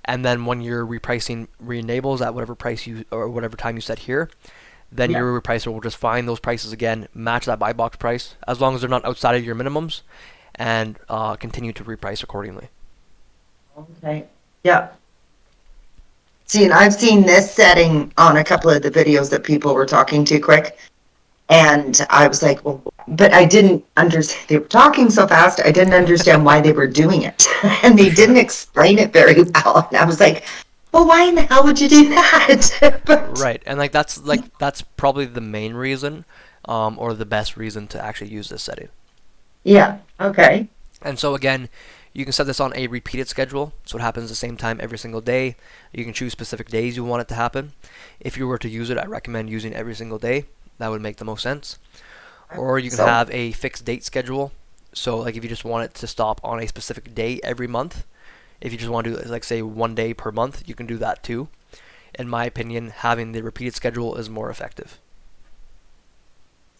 And then when your repricing re-enables at whatever price or whatever time you set here, then your repricer will just find those prices again, match that buy box price, as long as they're not outside of your minimums, and continue to reprice accordingly. Okay. Yeah. See, and I've seen this setting on a couple of the videos that people were talking too quick. And I was like, well, but I didn't understand. They were talking so fast, I didn't understand why they were doing it. And they didn't explain it very well. And I was like, well, why in the hell would you do that? But, Right, and that's probably the main reason, or the best reason to actually use this setting. yeah, okay. And so again, you can set this on a repeated schedule, so it happens the same time every single day. You can choose specific days you want it to happen. If you were to use it, I recommend using every single day. That would make the most sense. Or you can have a fixed date schedule. So like if you just want it to stop on a specific day every month, if you just want to do like say 1 day per month, you can do that too. In my opinion, having the repeated schedule is more effective.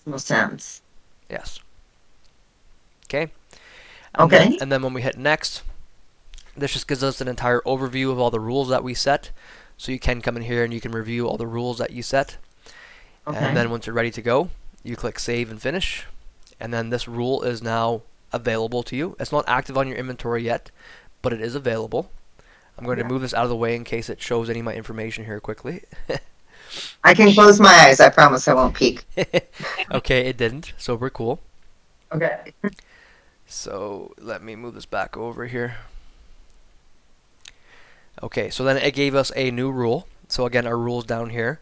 No sense. Yes. Okay. Okay. And then when we hit next, this just gives us an entire overview of all the rules that we set. So you can come in here and you can review all the rules that you set. Okay. And then once you're ready to go, you click save and finish. And then this rule is now available to you. It's not active on your inventory yet, but it is available. I'm going to move this out of the way in case it shows any of my information here quickly. I can close my eyes. I promise I won't peek. Okay, it didn't, so we're cool. Okay. So let me move this back over here. Okay, so then it gave us a new rule. So again, our rule's down here,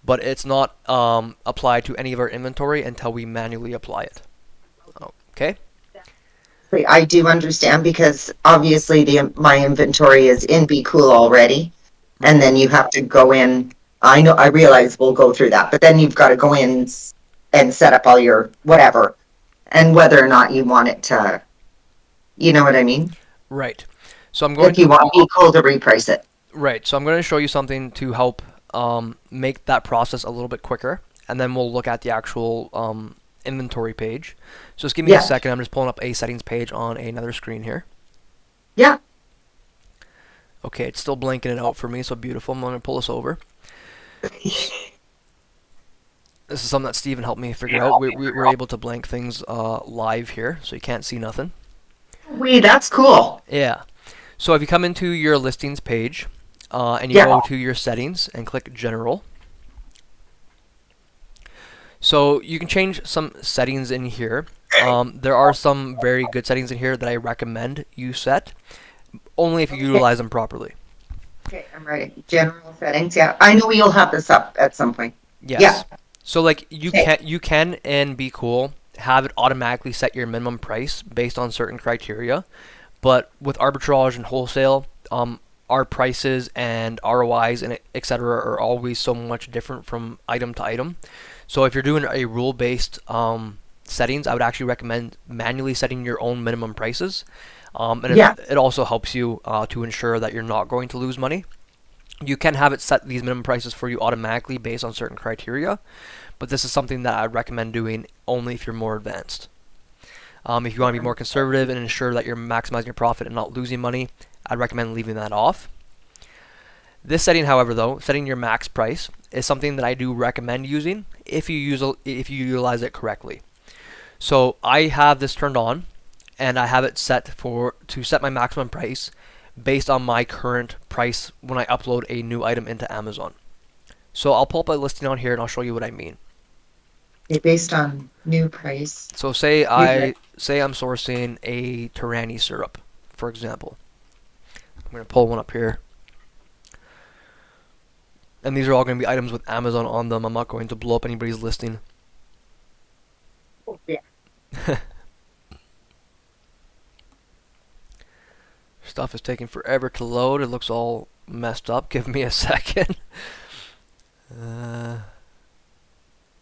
but it's not applied to any of our inventory until we manually apply it. Okay? I do understand because obviously my inventory is in BQool already, and then you have to go in. I realize we'll go through that, but then you've got to go in and set up all your whatever, and whether or not you want it to, you know what I mean? Right. So I'm going if you want BQool to reprice it. Right. So I'm going to show you something to help make that process a little bit quicker, and then we'll look at the actual inventory page. So just give me a second. I'm just pulling up a settings page on another screen here. Yeah. Okay, it's still blanking it out for me, so beautiful. I'm going to pull this over. This is something that Steven helped me figure out. We were able to blank things live here, so you can't see nothing. That's cool. Yeah. So if you come into your listings page and you go to your settings and click General. So you can change some settings in here. There are some very good settings in here that I recommend you set, only if you utilize them properly. Okay, I'm ready. General settings. Yeah, I know you'll have this up at some point. Yes. Yeah. So like you can in BQool have it automatically set your minimum price based on certain criteria, but with arbitrage and wholesale, our prices and ROIs and etc. are always so much different from item to item. So if you're doing a rule-based settings, I would actually recommend manually setting your own minimum prices. And it also helps you to ensure that you're not going to lose money. You can have it set these minimum prices for you automatically based on certain criteria, but this is something that I recommend doing only if you're more advanced. If you want to be more conservative and ensure that you're maximizing your profit and not losing money, I'd recommend leaving that off. This setting, however, though, setting your max price is something that I do recommend using if you utilize it correctly. So I have this turned on, and I have it set to set my maximum price based on my current price when I upload a new item into Amazon. So I'll pull up a listing on here and I'll show you what I mean. Based on new price. So say I'm sourcing a Tyranny syrup, for example. I'm going to pull one up here. And these are all going to be items with Amazon on them. I'm not going to blow up anybody's listing. Oh, yeah. Stuff is taking forever to load. It looks all messed up. Give me a second.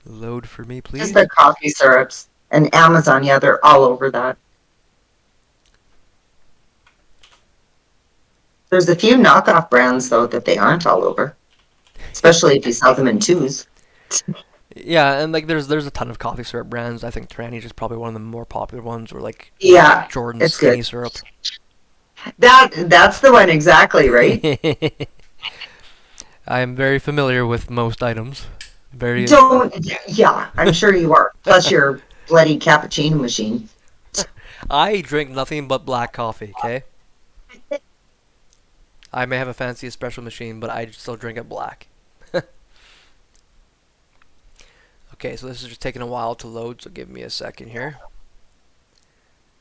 Load for me, please. Just the coffee syrups. And Amazon, yeah, they're all over that. There's a few knockoff brands, though, that they aren't all over. Especially if you sell them in twos. Yeah, and like there's a ton of coffee syrup brands. I think Tyranny is probably one of the more popular ones, or like Jordan's Skinny Syrup. That's the one exactly, right? I am very familiar with most items. Yeah, I'm sure you are. Plus your bloody cappuccino machine. I drink nothing but black coffee, okay? I may have a fancy espresso machine, but I still drink it black. Okay, so this is just taking a while to load, so give me a second here.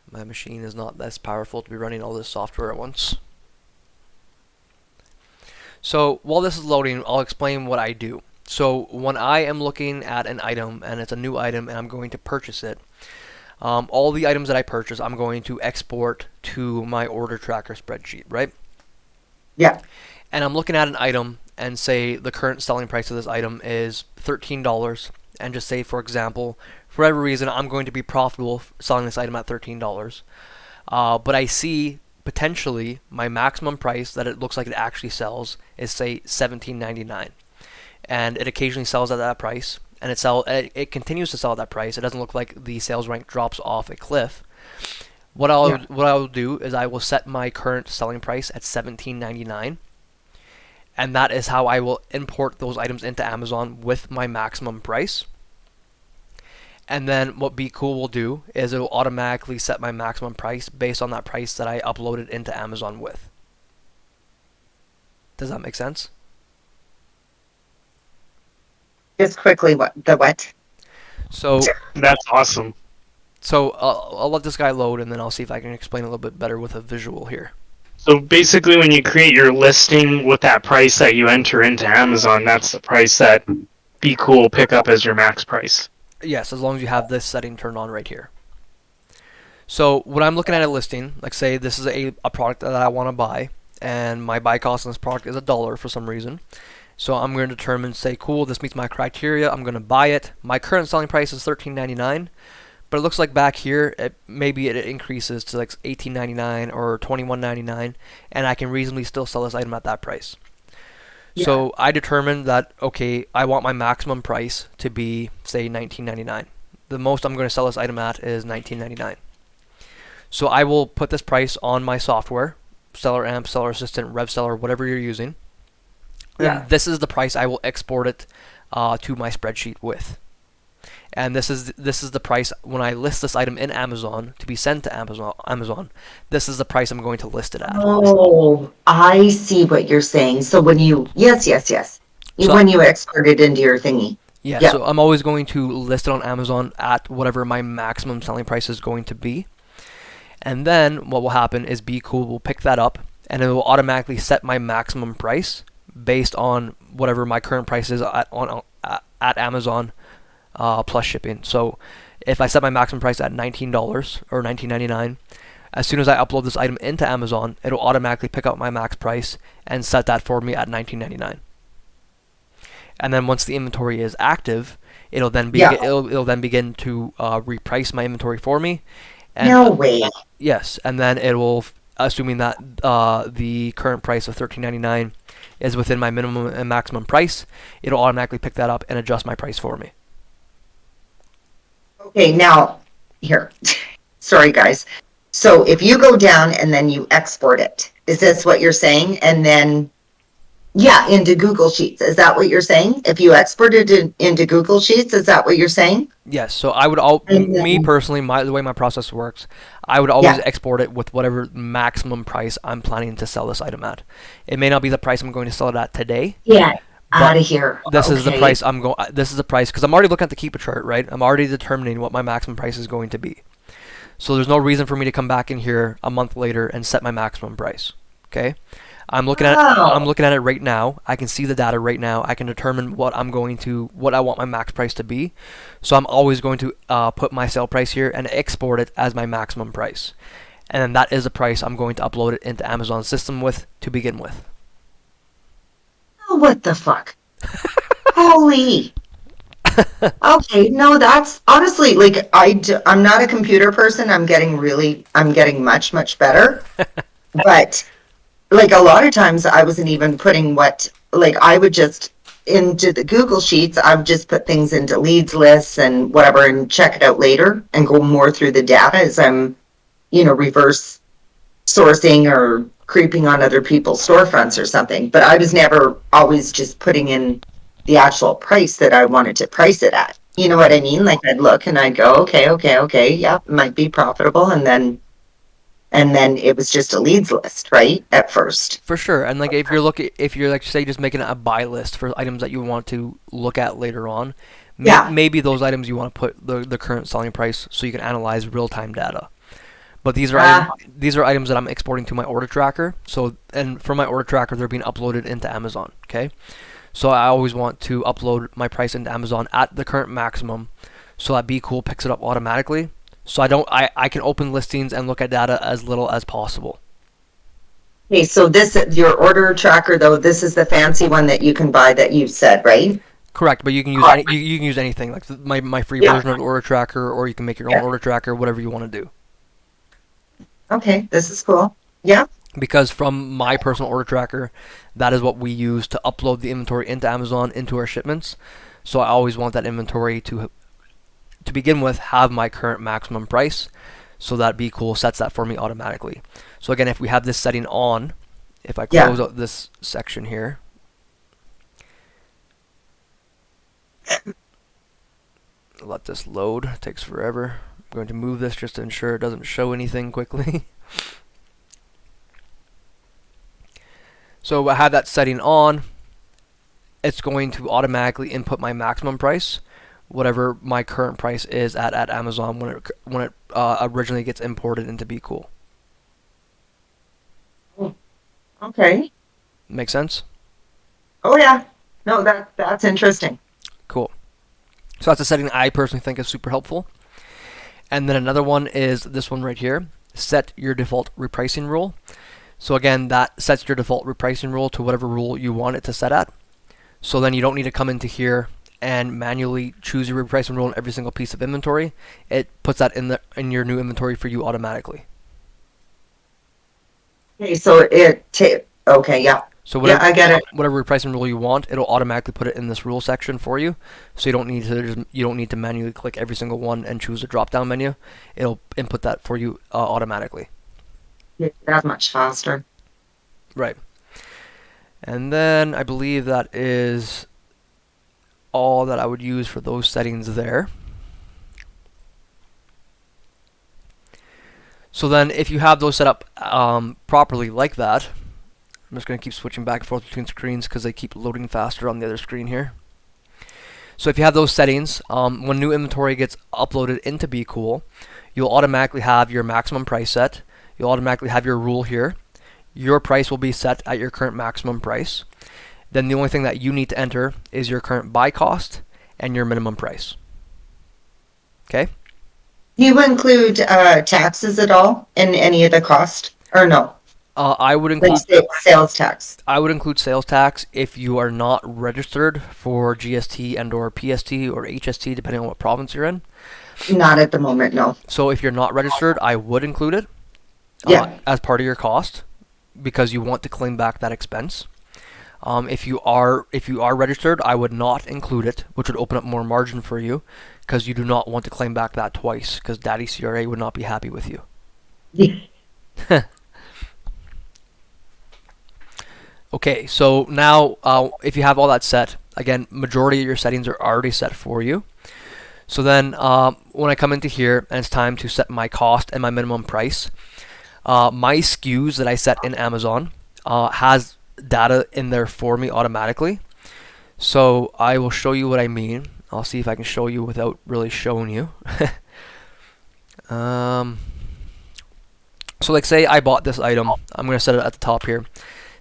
My machine is not this powerful to be running all this software at once. So while this is loading, I'll explain what I do. So when I am looking at an item, and it's a new item, and I'm going to purchase it, all the items that I purchase, I'm going to export to my order tracker spreadsheet, right? Yeah. And I'm looking at an item, and say the current selling price of this item is $13, and just say, for example, for whatever reason, I'm going to be profitable selling this item at $13. But I see potentially my maximum price that it looks like it actually sells is, say, $17.99. And it occasionally sells at that price, and it continues to sell at that price. It doesn't look like the sales rank drops off a cliff. What I'll do is I will set my current selling price at $17.99, and that is how I will import those items into Amazon with my maximum price. And then what BQool will do is it will automatically set my maximum price based on that price that I uploaded into Amazon with. Does that make sense? Just quickly, what? So That's awesome. So I'll let this guy load, and then I'll see if I can explain a little bit better with a visual here. So basically, when you create your listing with that price that you enter into Amazon, that's the price that BQool will pick up as your max price. Yes, as long as you have this setting turned on right here. So when I'm looking at a listing, like say this is a product that I want to buy, and my buy cost on this product is $1 for some reason. So I'm going to determine, say, cool, this meets my criteria, I'm going to buy it. My current selling price is $13.99, but it looks like back here, maybe it increases to like $18.99 or $21.99, and I can reasonably still sell this item at that price. Yeah. So I determined that, okay, I want my maximum price to be, say, $19.99. The most I'm going to sell this item at is $19.99. So I will put this price on my software, Seller Amp, Seller Assistant, Rev Seller, whatever you're using. Yeah. And this is the price I will export it to my spreadsheet with. And this is the price when I list this item in Amazon to be sent to Amazon. This is the price I'm going to list it at. Oh, I see what you're saying. So when you yes. So when you export it into your thingy. Yeah, so I'm always going to list it on Amazon at whatever my maximum selling price is going to be. And then what will happen is BQool will pick that up, and it will automatically set my maximum price based on whatever my current price is at Amazon plus shipping. So if I set my maximum price at $19 or $19.99, as soon as I upload this item into Amazon, it'll automatically pick up my max price and set that for me at $19.99. And then once the inventory is active, it'll then begin to reprice my inventory for me. And, no way. Yes, and then it will, assuming that the current price of $13.99 is within my minimum and maximum price, it'll automatically pick that up and adjust my price for me. Okay, now, here. Sorry, guys. So if you go down and then you export it, is this what you're saying? And then, into Google Sheets. Is that what you're saying? If you export it into Google Sheets, is that what you're saying? Yes. So I would me personally, the way my process works, I would always export it with whatever maximum price I'm planning to sell this item at. It may not be the price I'm going to sell it at today. Yeah. Out of here. This is the price I'm going. This is the price because I'm already looking at the Keepa chart, right? I'm already determining what my maximum price is going to be. So there's no reason for me to come back in here a month later and set my maximum price. Okay. I'm looking at it right now. I can see the data right now. I can determine what I want my max price to be. So I'm always going to put my sale price here and export it as my maximum price. And then that is the price I'm going to upload it into Amazon's system with to begin with. Oh, what the fuck? Holy. Okay, no, that's honestly, like, I'm not a computer person. I'm getting much, much better. But like a lot of times I wasn't even putting I would just into the Google Sheets, I would just put things into leads lists and whatever and check it out later and go more through the data as I'm, reverse sourcing or creeping on other people's storefronts or something. But I was never always just putting in the actual price that I wanted to price it at. You know what I mean? Like I'd look and I'd go, okay, yeah, it might be profitable. And then and then it was just a leads list, right? At first. For sure. And like if you're like say just making a buy list for items that you want to look at later on, maybe those items you want to put the current selling price so you can analyze real-time data. But these are items that I'm exporting to my order tracker. So, and from my order tracker, they're being uploaded into Amazon. Okay, so I always want to upload my price into Amazon at the current maximum, so that BQool picks it up automatically. So I can open listings and look at data as little as possible. Okay, so this your order tracker though. This is the fancy one that you can buy that you said, right? Correct, but you can use you can use anything like my free version of the order tracker, or you can make your own order tracker, whatever you want to do. Okay, this is cool. Yeah. Because from my personal order tracker, that is what we use to upload the inventory into Amazon into our shipments. So I always want that inventory to begin with have my current maximum price, so that BQool sets that for me automatically. So again, if we have this setting on, if I close out this section here, let this load, it takes forever. I'm going to move this just to ensure it doesn't show anything quickly. So I have that setting on. It's going to automatically input my maximum price, whatever my current price is at Amazon when it originally gets imported into BQool. Okay. Make sense? Oh yeah. No, that's interesting. Cool. So that's a setting I personally think is super helpful. And then another one is this one right here. Set your default repricing rule. So again, that sets your default repricing rule to whatever rule you want it to set at. So then you don't need to come into here and manually choose your repricing rule in every single piece of inventory. It puts that in your new inventory for you automatically. Okay, so okay, yeah. So whatever, I get it. Whatever repricing rule you want, it'll automatically put it in this rule section for you. So you don't need to manually click every single one and choose a drop-down menu. It'll input that for you automatically. Yeah, that's much faster. Right. And then I believe that is all that I would use for those settings there. So then if you have those set up properly like that, I'm just going to keep switching back and forth between screens because they keep loading faster on the other screen here. So if you have those settings, when new inventory gets uploaded into BQool, you'll automatically have your maximum price set. You'll automatically have your rule here. Your price will be set at your current maximum price. Then the only thing that you need to enter is your current buy cost and your minimum price. Okay? Do you include taxes at all in any of the cost, or no? I would include sales tax. I would include sales tax if you are not registered for GST and or PST or HST, depending on what province you're in. Not at the moment, no. So if you're not registered, I would include it as part of your cost because you want to claim back that expense. If you are registered, I would not include it, which would open up more margin for you because you do not want to claim back that twice because Daddy CRA would not be happy with you. Yeah. Okay, so now if you have all that set, again, majority of your settings are already set for you. So then when I come into here and it's time to set my cost and my minimum price, my SKUs that I set in Amazon has data in there for me automatically. So I will show you what I mean. I'll see if I can show you without really showing you. So like say I bought this item. I'm going to set it at the top here.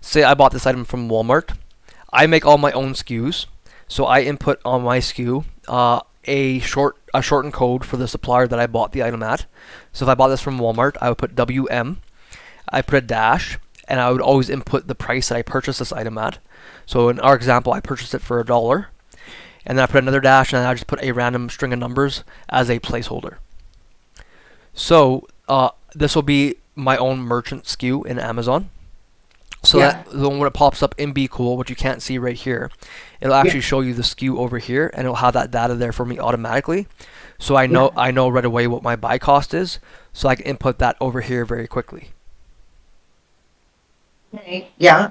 Say I bought this item from Walmart. I make all my own SKUs. So I input on my SKU a shortened code for the supplier that I bought the item at. So if I bought this from Walmart, I would put WM. I put a dash, and I would always input the price that I purchased this item at. So in our example, I purchased it for $1. And then I put another dash, and I just put a random string of numbers as a placeholder. So this will be my own merchant SKU in Amazon. So that when it pops up in BQool, which you can't see right here, it'll actually show you the SKU over here, and it'll have that data there for me automatically. So I know right away what my buy cost is, so I can input that over here very quickly. Okay. Yeah.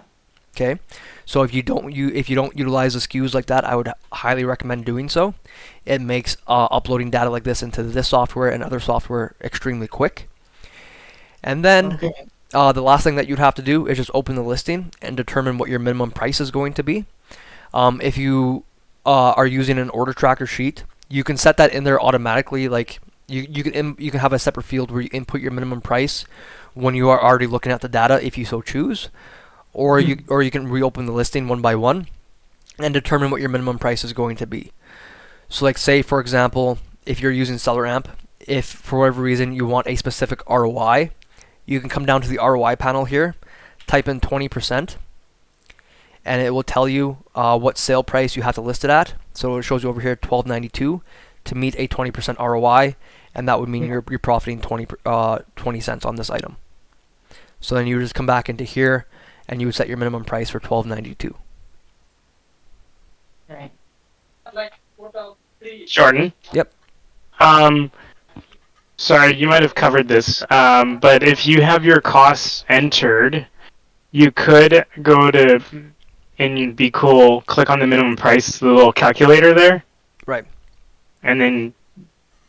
Okay. So if you don't utilize the SKUs like that, I would highly recommend doing so. It makes uploading data like this into this software and other software extremely quick. And then Okay. the last thing that you'd have to do is just open the listing and determine what your minimum price is going to be. If you are using an order tracker sheet, you can set that in there automatically. Like you can have a separate field where you input your minimum price when you are already looking at the data, if you so choose, or you can reopen the listing one by one and determine what your minimum price is going to be. So like say for example, if you're using SellerAmp, if for whatever reason you want a specific ROI, you can come down to the ROI panel here, type in 20%, and it will tell you what sale price you have to list it at. So it shows you over here $12.92 to meet a 20% ROI, and that would mean you're profiting 20 cents on this item. So then you would just come back into here and you would set your minimum price for $12.92. Right. Jordan? Yep. Sorry, you might have covered this, but if you have your costs entered, you could go to, in BQool, click on the minimum price, the little calculator there. Right. And then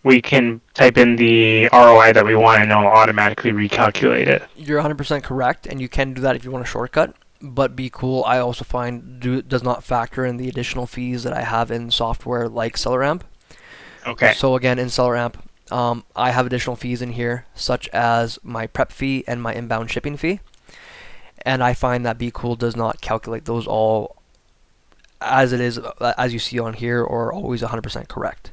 we can type in the ROI that we want and it'll automatically recalculate it. You're 100% correct, and you can do that if you want a shortcut. But BQool, I also find, does not factor in the additional fees that I have in software like SellerAmp. Okay. So again, in SellerAmp, I have additional fees in here, such as my prep fee and my inbound shipping fee. And I find that BQool does not calculate those all as it is, as you see on here, or always 100% correct.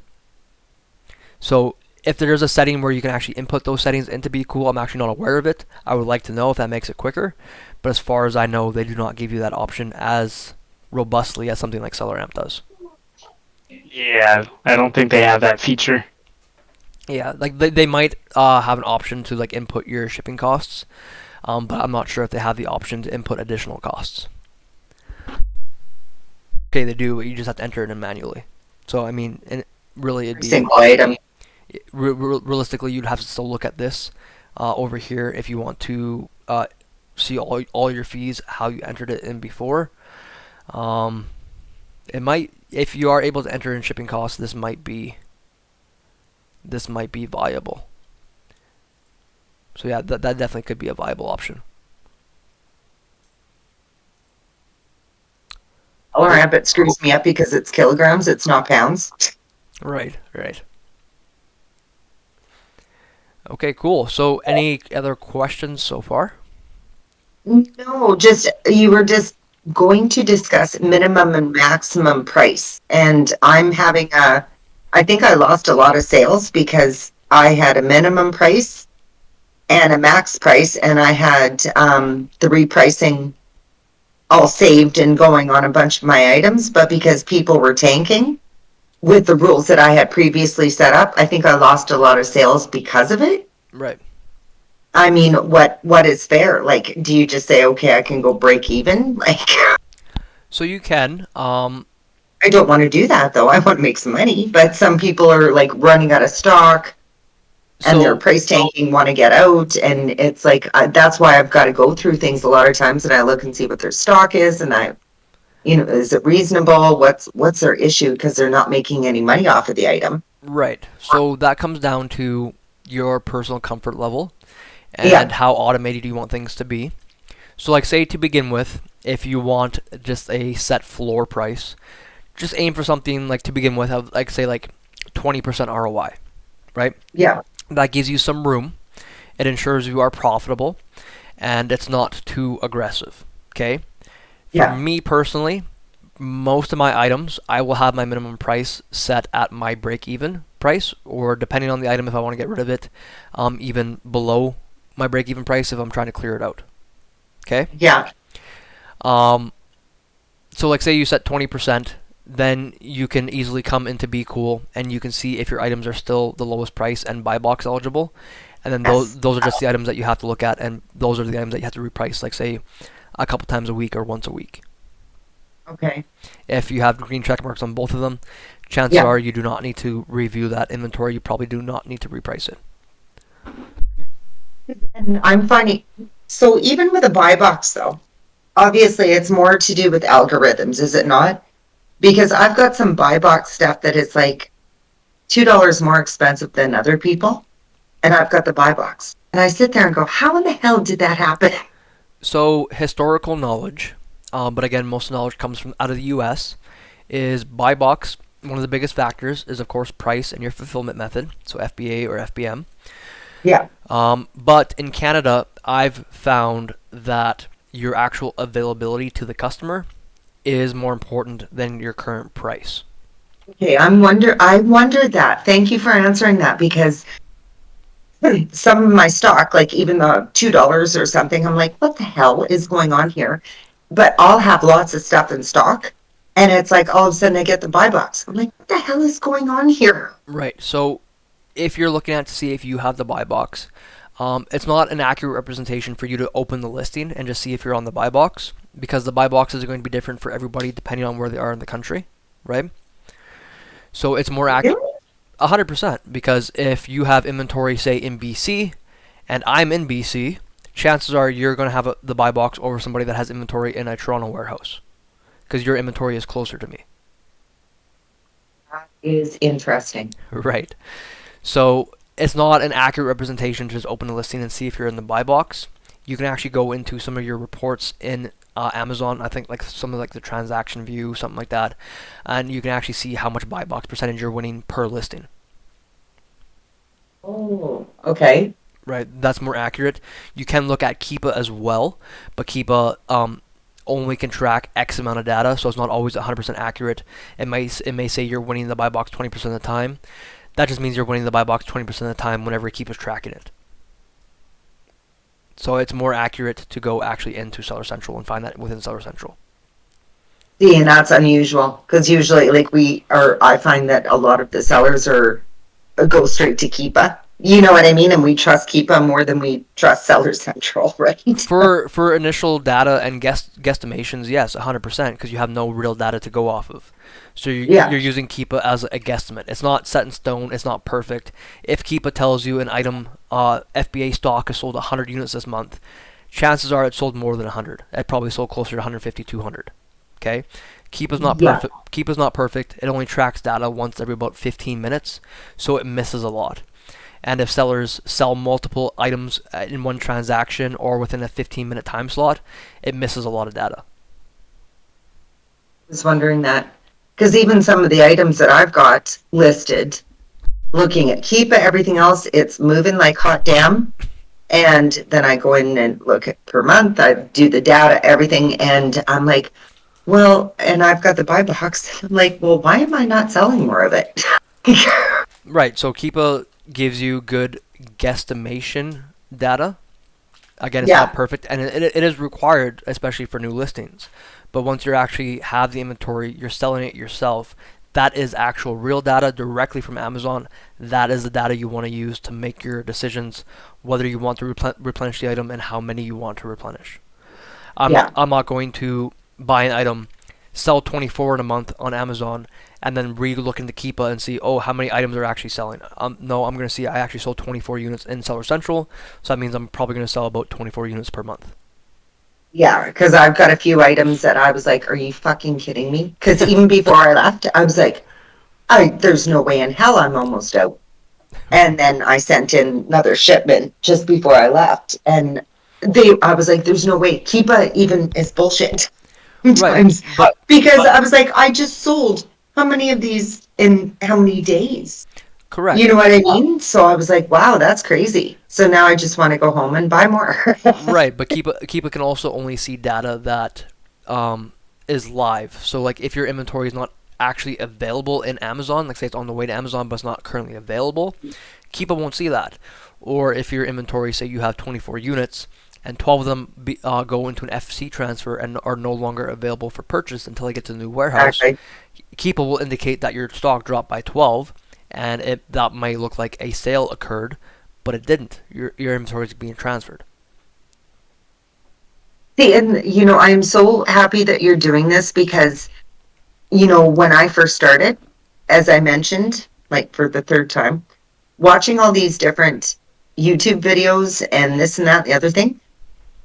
So if there's a setting where you can actually input those settings into BQool, I'm actually not aware of it. I would like to know if that makes it quicker. But as far as I know, they do not give you that option as robustly as something like SellerAmp does. Yeah, I don't think they have that feature. Yeah, like they might have an option to like input your shipping costs, but I'm not sure if they have the option to input additional costs. Okay, they do, but you just have to enter it in manually. So I mean, and really, it'd be Single item. realistically, you'd have to still look at this over here if you want to see all your fees, how you entered it in before. It might, if you are able to enter in shipping costs, this might be viable. So yeah, that definitely could be a viable option. SellerAmp, it screws me up because it's kilograms, it's not pounds. Right. Okay, cool. So any other questions so far? No, just you were just going to discuss minimum and maximum price. And I'm having I think I lost a lot of sales because I had a minimum price and a max price, and I had the repricing all saved and going on a bunch of my items. But because people were tanking with the rules that I had previously set up, I think I lost a lot of sales because of it. Right. I mean, what is fair? Like, do you just say, okay, I can go break even? Like, So you can. I don't want to do that though. I want to make some money, but some people are like running out of stock and they're price tanking, want to get out, and it's like that's why I've got to go through things a lot of times, and I look and see what their stock is, and is it reasonable? What's their issue? Because they're not making any money off of the item. Right. So that comes down to your personal comfort level and how automated you want things to be. So like say to begin with, if you want just a set floor price, just aim for something like to begin with, like say like 20% ROI, right? Yeah. That gives you some room. It ensures you are profitable and it's not too aggressive, okay? For me personally, most of my items, I will have my minimum price set at my break-even price, or depending on the item, if I want to get rid of it, even below my break-even price if I'm trying to clear it out. Okay? Yeah. So like say you set 20%, then you can easily come into BQool and you can see if your items are still the lowest price and buy box eligible. And then those are just the items that you have to look at, and those are the items that you have to reprice, like say a couple times a week or once a week. Okay. If you have green check marks on both of them, chances are you do not need to review that inventory. You probably do not need to reprice it. And I'm finding, so even with a buy box though, obviously it's more to do with algorithms, is it not? Because I've got some buy box stuff that is like $2 more expensive than other people, and I've got the buy box. And I sit there and go, how in the hell did that happen? So historical knowledge, but again, most knowledge comes from out of the U.S., is buy box. One of the biggest factors is, of course, price and your fulfillment method, so FBA or FBM. Yeah. But in Canada, I've found that your actual availability to the customer is more important than your current price. Okay, I wondered that. Thank you for answering that, because some of my stock, like even the $2 or something, I'm like, what the hell is going on here? But I'll have lots of stuff in stock, and it's like all of a sudden I get the buy box. I'm like, what the hell is going on here? Right. So if you're looking at to see if you have the buy box, it's not an accurate representation for you to open the listing and just see if you're on the buy box, because the buy boxes are going to be different for everybody depending on where they are in the country, right? So it's more accurate. 100%, because if you have inventory, say, in BC, and I'm in BC, chances are you're going to have the buy box over somebody that has inventory in a Toronto warehouse, because your inventory is closer to me. That is interesting. Right. So it's not an accurate representation to just open a listing and see if you're in the buy box. You can actually go into some of your reports in Amazon, I think like some of like the transaction view, something like that, and you can actually see how much buy box percentage you're winning per listing. Oh, okay. Right, that's more accurate. You can look at Keepa as well, but Keepa only can track X amount of data, so it's not always 100% accurate. It may say you're winning the buy box 20% of the time. That just means you're winning the buy box 20% of the time whenever Keepa's tracking it. So it's more accurate to go actually into Seller Central and find that within Seller Central. See, and that's unusual, because usually, like I find that a lot of the sellers go straight to Keepa. You know what I mean? And we trust Keepa more than we trust Seller Central, right? For initial data and guesstimations, yes, 100%, because you have no real data to go off of. So you're using Keepa as a guesstimate. It's not set in stone. It's not perfect. If Keepa tells you an item, FBA stock has sold 100 units this month, chances are it sold more than 100. It probably sold closer to 150, 200. Okay? Keepa's not perfect. Keepa's not perfect. It only tracks data once every about 15 minutes, so it misses a lot. And if sellers sell multiple items in one transaction or within a 15-minute time slot, it misses a lot of data. I was wondering that, because even some of the items that I've got listed, looking at Keepa, everything else, it's moving like hot damn. And then I go in and look at per month, I do the data, everything, and I'm like, well, and I've got the buy box. I'm like, well, why am I not selling more of it? Right, so Keepa gives you good guesstimation data. Again, it's not perfect, and it is required, especially for new listings. But once you actually have the inventory, you're selling it yourself, that is actual real data directly from Amazon. That is the data you want to use to make your decisions, whether you want to replenish the item and how many you want to replenish. I'm not going to buy an item, sell 24 in a month on Amazon, and then re-look into Keepa and see, oh, how many items are actually selling. No, I'm going to see I actually sold 24 units in Seller Central, so that means I'm probably going to sell about 24 units per month. Yeah, because I've got a few items that I was like, are you fucking kidding me? Because even before I left, I was like, there's no way in hell I'm almost out. And then I sent in another shipment just before I left, and I was like, there's no way. Keepa even is bullshit. Times. Right, because I was like, I just sold how many of these in how many days? Correct. You know what I mean? So I was like, wow, that's crazy. So now I just want to go home and buy more. Right, but Keepa can also only see data that is live. So like if your inventory is not actually available in Amazon, like say it's on the way to Amazon but it's not currently available, Keepa won't see that. Or if your inventory, say you have 24 units, and 12 of them go into an FC transfer and are no longer available for purchase until they get to the new warehouse, Keepa will indicate that your stock dropped by 12, and that might look like a sale occurred, but it didn't. Your inventory is being transferred. See, and I am so happy that you're doing this, because, when I first started, as I mentioned, like for the third time, watching all these different YouTube videos and this and that, and the other thing,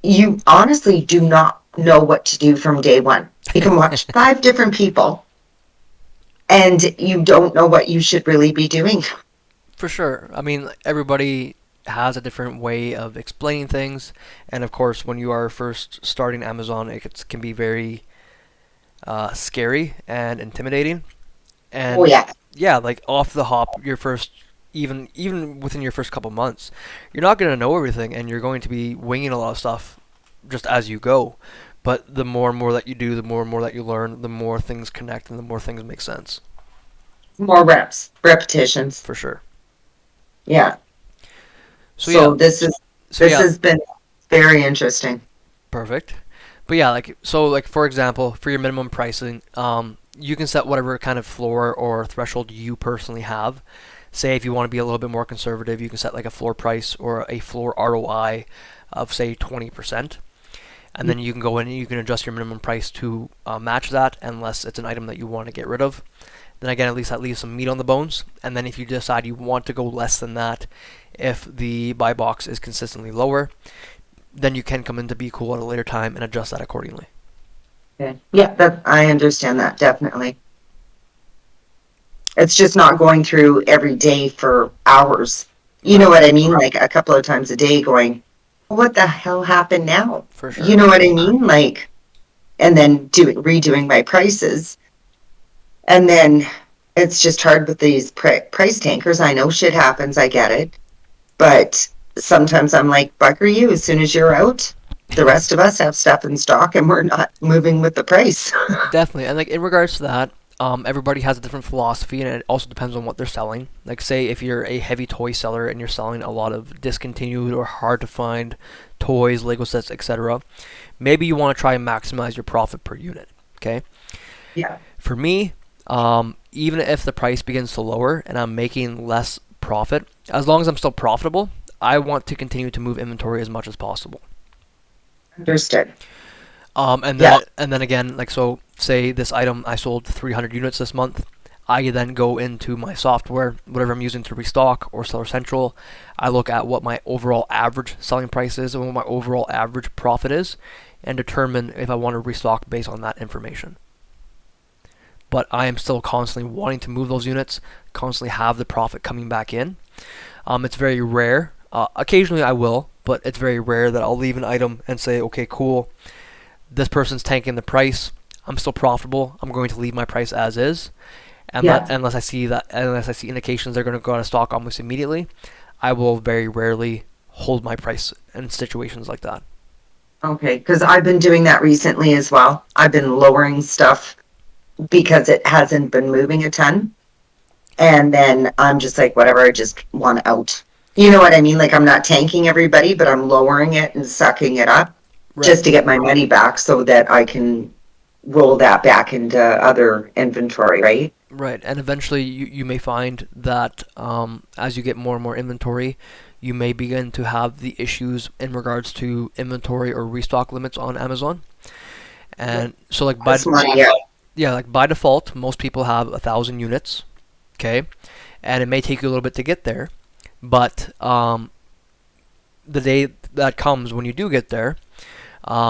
you honestly do not know what to do from day one. You can watch 5 different people, and you don't know what you should really be doing. For sure. I mean, everybody has a different way of explaining things, and of course, when you are first starting Amazon, can be very scary and intimidating. Oh And yeah. yeah, like off the hop, your first even within your first couple months, you're not going to know everything, and you're going to be winging a lot of stuff just as you go. But the more and more that you do, the more and more that you learn, the more things connect and the more things make sense. More repetitions. For sure. Yeah. So yeah, So this so this yeah, has been very interesting. perfect. But yeah, like for example, for your minimum pricing, you can set whatever kind of floor or threshold you personally have. Say if you want to be a little bit more conservative, you can set like a floor price or a floor ROI of say 20%. And then you can go in and you can adjust your minimum price to match that, unless it's an item that you want to get rid of. Then again, at least that leaves some meat on the bones. And then if you decide you want to go less than that, if the buy box is consistently lower, then you can come into BQool at a later time and adjust that accordingly. Okay. Yeah, that I understand that definitely. It's just not going through every day for hours. You know Right. what I mean? Like a couple of times a day going, what the hell happened now? For You sure. know what I mean? Like, and then redoing my prices. And then it's just hard with these price tankers. I know shit happens. I get it. But sometimes I'm like, bugger you, as soon as you're out, the rest of us have stuff in stock and we're not moving with the price. Definitely. And like in regards to that, everybody has a different philosophy, and it also depends on what they're selling. Like say if you're a heavy toy seller and you're selling a lot of discontinued or hard to find toys, Lego sets, etc., maybe you want to try and maximize your profit per unit. Okay. Yeah. For me, even if the price begins to lower and I'm making less profit, as long as I'm still profitable, I want to continue to move inventory as much as possible. Understood. And then again, like so, say this item I sold 300 units this month. I then go into my software, whatever I'm using to restock or Seller Central. I look at what my overall average selling price is and what my overall average profit is, and determine if I want to restock based on that information. But I am still constantly wanting to move those units, constantly have the profit coming back in. It's very rare. Occasionally I will, but it's very rare that I'll leave an item and say, okay, cool, this person's tanking the price. I'm still profitable. I'm going to leave my price as is. And Yeah. unless I see indications they're going to go out of stock almost immediately, I will very rarely hold my price in situations like that. Okay, because I've been doing that recently as well. I've been lowering stuff because it hasn't been moving a ton. And then I'm just like, whatever, I just want out. You know what I mean? Like I'm not tanking everybody, but I'm lowering it and sucking it up Right. just to get my money back so that I can roll that back into other inventory, right? Right, and eventually you may find that as you get more and more inventory, you may begin to have the issues in regards to inventory or restock limits on Amazon. And so like That's money, yeah. yeah, like by default, most people have 1,000 units, okay, and it may take you a little bit to get there, but the day that comes when you do get there,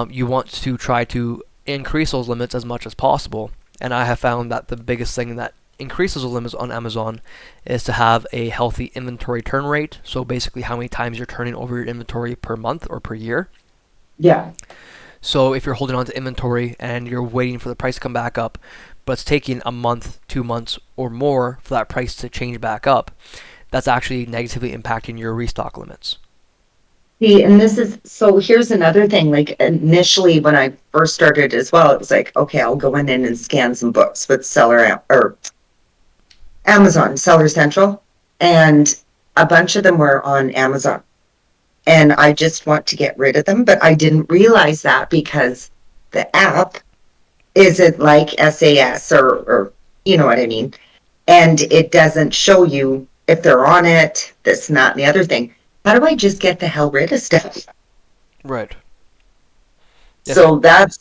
you want to try to increase those limits as much as possible. And I have found that the biggest thing that increases the limits on Amazon is to have a healthy inventory turn rate. So basically how many times you're turning over your inventory per month or per year. Yeah. So if you're holding on to inventory and you're waiting for the price to come back up, but it's taking a month, 2 months, or more for that price to change back up, that's actually negatively impacting your restock limits. See, and so here's another thing. Like initially when I first started as well, it was like, okay, I'll go in and scan some books with or Amazon, Seller Central. And a bunch of them were on Amazon. And I just want to get rid of them, but I didn't realize that because the app isn't like SAS or you know what I mean? And it doesn't show you if they're on it, this, and that, and the other thing. How do I just get the hell rid of stuff? Right. Yes. So that's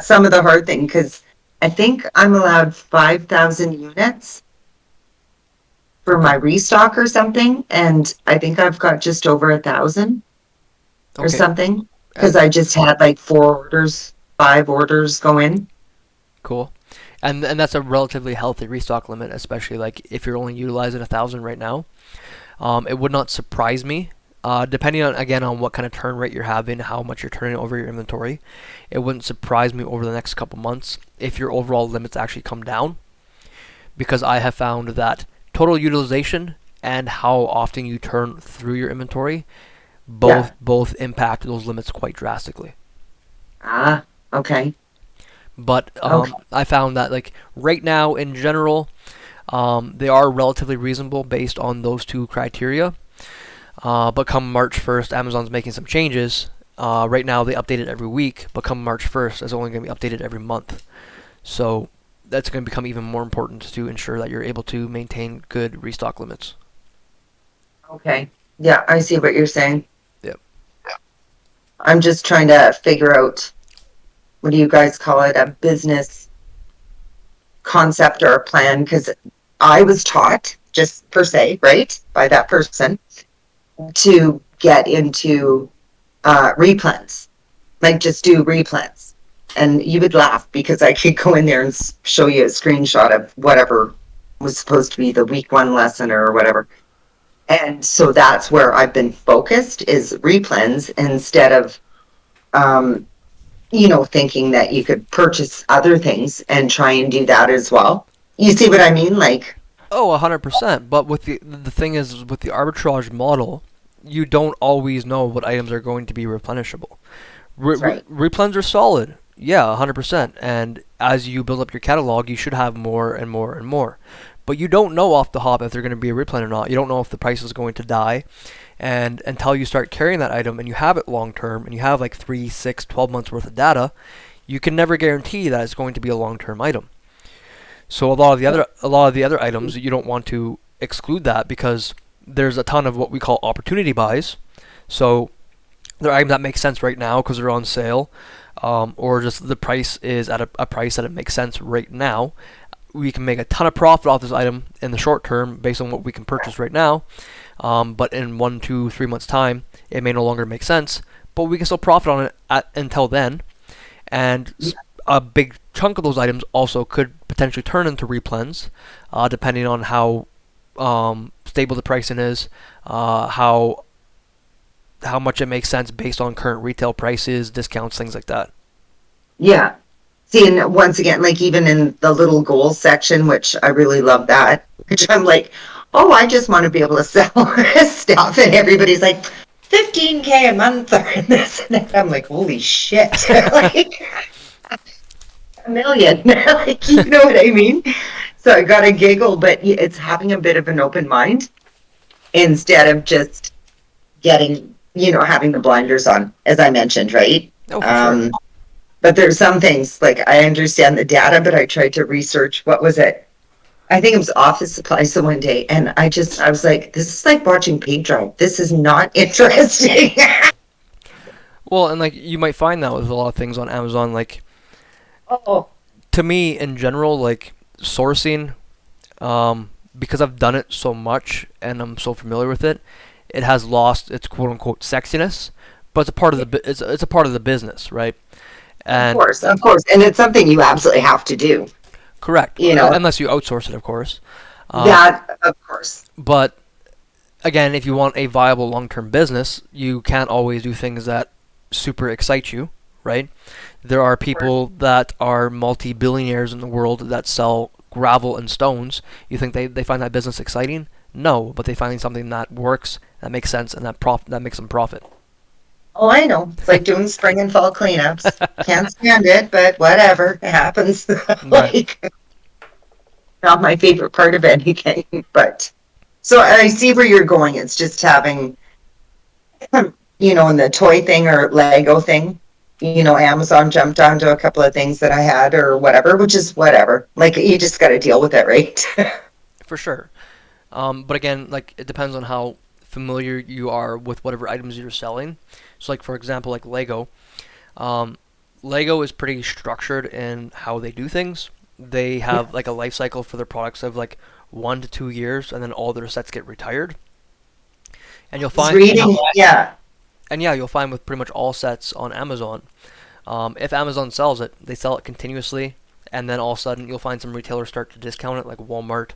some of the hard thing because I think I'm allowed 5,000 units for my restock or something, and I think I've got just over 1,000 or Okay. something because And I just had like 5 orders go in. cool. And that's a relatively healthy restock limit, especially like if you're only utilizing 1,000 right now. It would not surprise me Depending on, again, on what kind of turn rate you're having, how much you're turning over your inventory, it wouldn't surprise me over the next couple months if your overall limits actually come down, because I have found that total utilization and how often you turn through your inventory both impact those limits quite drastically. Ah, okay. But I found that, like, right now in general, they are relatively reasonable based on those two criteria. But come March 1st, Amazon's making some changes. Right now they update it every week, but come March 1st, it's only going to be updated every month. So that's going to become even more important to ensure that you're able to maintain good restock limits. Okay. Yeah, I see what you're saying. Yep. I'm just trying to figure out, what do you guys call it, a business concept or a plan? Because I was taught, just per se, right, by that person, to get into replens, like just do replens. And you would laugh because I could go in there and show you a screenshot of whatever was supposed to be the week 1 lesson or whatever. And so that's where I've been focused, is replens, instead of thinking that you could purchase other things and try and do that as well. You see what I mean? Like, oh, 100%. But with the thing is, with the arbitrage model, you don't always know what items are going to be replenishable. right. Replens are solid, yeah, 100%. And as you build up your catalog, you should have more and more and more. But you don't know off the hop if they're going to be a replen or not. You don't know if the price is going to die. And until you start carrying that item and you have it long term and you have like 3, 6, 12 months worth of data, you can never guarantee that it's going to be a long term item. So a lot of the other items, you don't want to exclude that, because there's a ton of what we call opportunity buys. So they're items that make sense right now because they're on sale, or just the price is at a price that it makes sense right now. We can make a ton of profit off this item in the short term based on what we can purchase right now. But in 1, 2, 3 months time, it may no longer make sense, but we can still profit on it until then. And a big chunk of those items also could potentially turn into replens, depending on how stable the pricing is, how much it makes sense based on current retail prices, discounts, things like that. Yeah. See, and once again, like even in the little goals section, which I really love that, which I'm like, oh, I just want to be able to sell stuff. And everybody's like, 15K a month or this and that. I'm like, holy shit. Like, a million. Like, you know what I mean? So I got to giggle, but it's having a bit of an open mind instead of just getting, having the blinders on, as I mentioned, right? Oh, for sure. But there's some things, like, I understand the data, but I tried to research, what was it? I think it was office supplies the one day, and I was like, this is like watching paint dry. This is not interesting. Well, and like you might find that with a lot of things on Amazon. Like, Oh, to me in general, like sourcing, because I've done it so much and I'm so familiar with it, it has lost its quote unquote sexiness. But it's a part of it's a part of the business, right? And of course, and it's something you absolutely have to do. correct, unless you outsource it, of course. That, of course. But again, if you want a viable long-term business, you can't always do things that super excite you, right? There are people that are multi-billionaires in the world that sell gravel and stones. You think they find that business exciting? No, but they find something that works, that makes sense, and that makes them profit. Oh, I know. It's like doing spring and fall cleanups. Can't stand it, but whatever. It happens. Like, not my favorite part of anything, but so I see where you're going. It's just having, in the toy thing or Lego thing, Amazon jumped onto a couple of things that I had or whatever, which is whatever. Like, you just got to deal with it, right? For sure. But again, like, it depends on how familiar you are with whatever items you're selling. So, like, for example, like Lego. Lego is pretty structured in how they do things. They have like a life cycle for their products of like 1 to 2 years, and then all their sets get retired. And you'll find you'll find with pretty much all sets on Amazon. If Amazon sells it, they sell it continuously, and then all of a sudden you'll find some retailers start to discount it, like Walmart,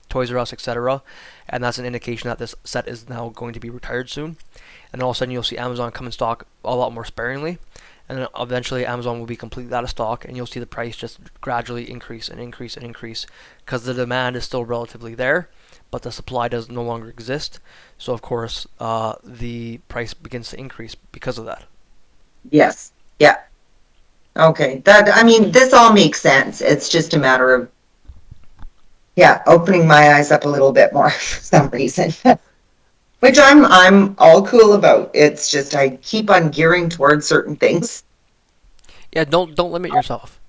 Toys R Us, etc. And that's an indication that this set is now going to be retired soon. And then all of a sudden you'll see Amazon come in stock a lot more sparingly. And then eventually Amazon will be completely out of stock, and you'll see the price just gradually increase and increase and increase because the demand is still relatively there, but the supply does no longer exist. So of course, the price begins to increase because of that. Yes. Yeah. Okay. This all makes sense. It's just a matter of, opening my eyes up a little bit more for some reason. Which I'm all cool about. It's just I keep on gearing towards certain things. Yeah, don't limit yourself.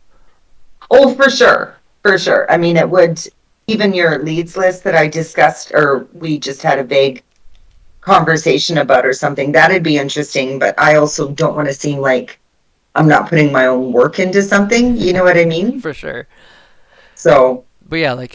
Oh, for sure. For sure. It would, even your leads list that I discussed, or we just had a vague conversation about or something, that'd be interesting, but I also don't want to seem like I'm not putting my own work into something. You know what I mean? For sure. So. But yeah,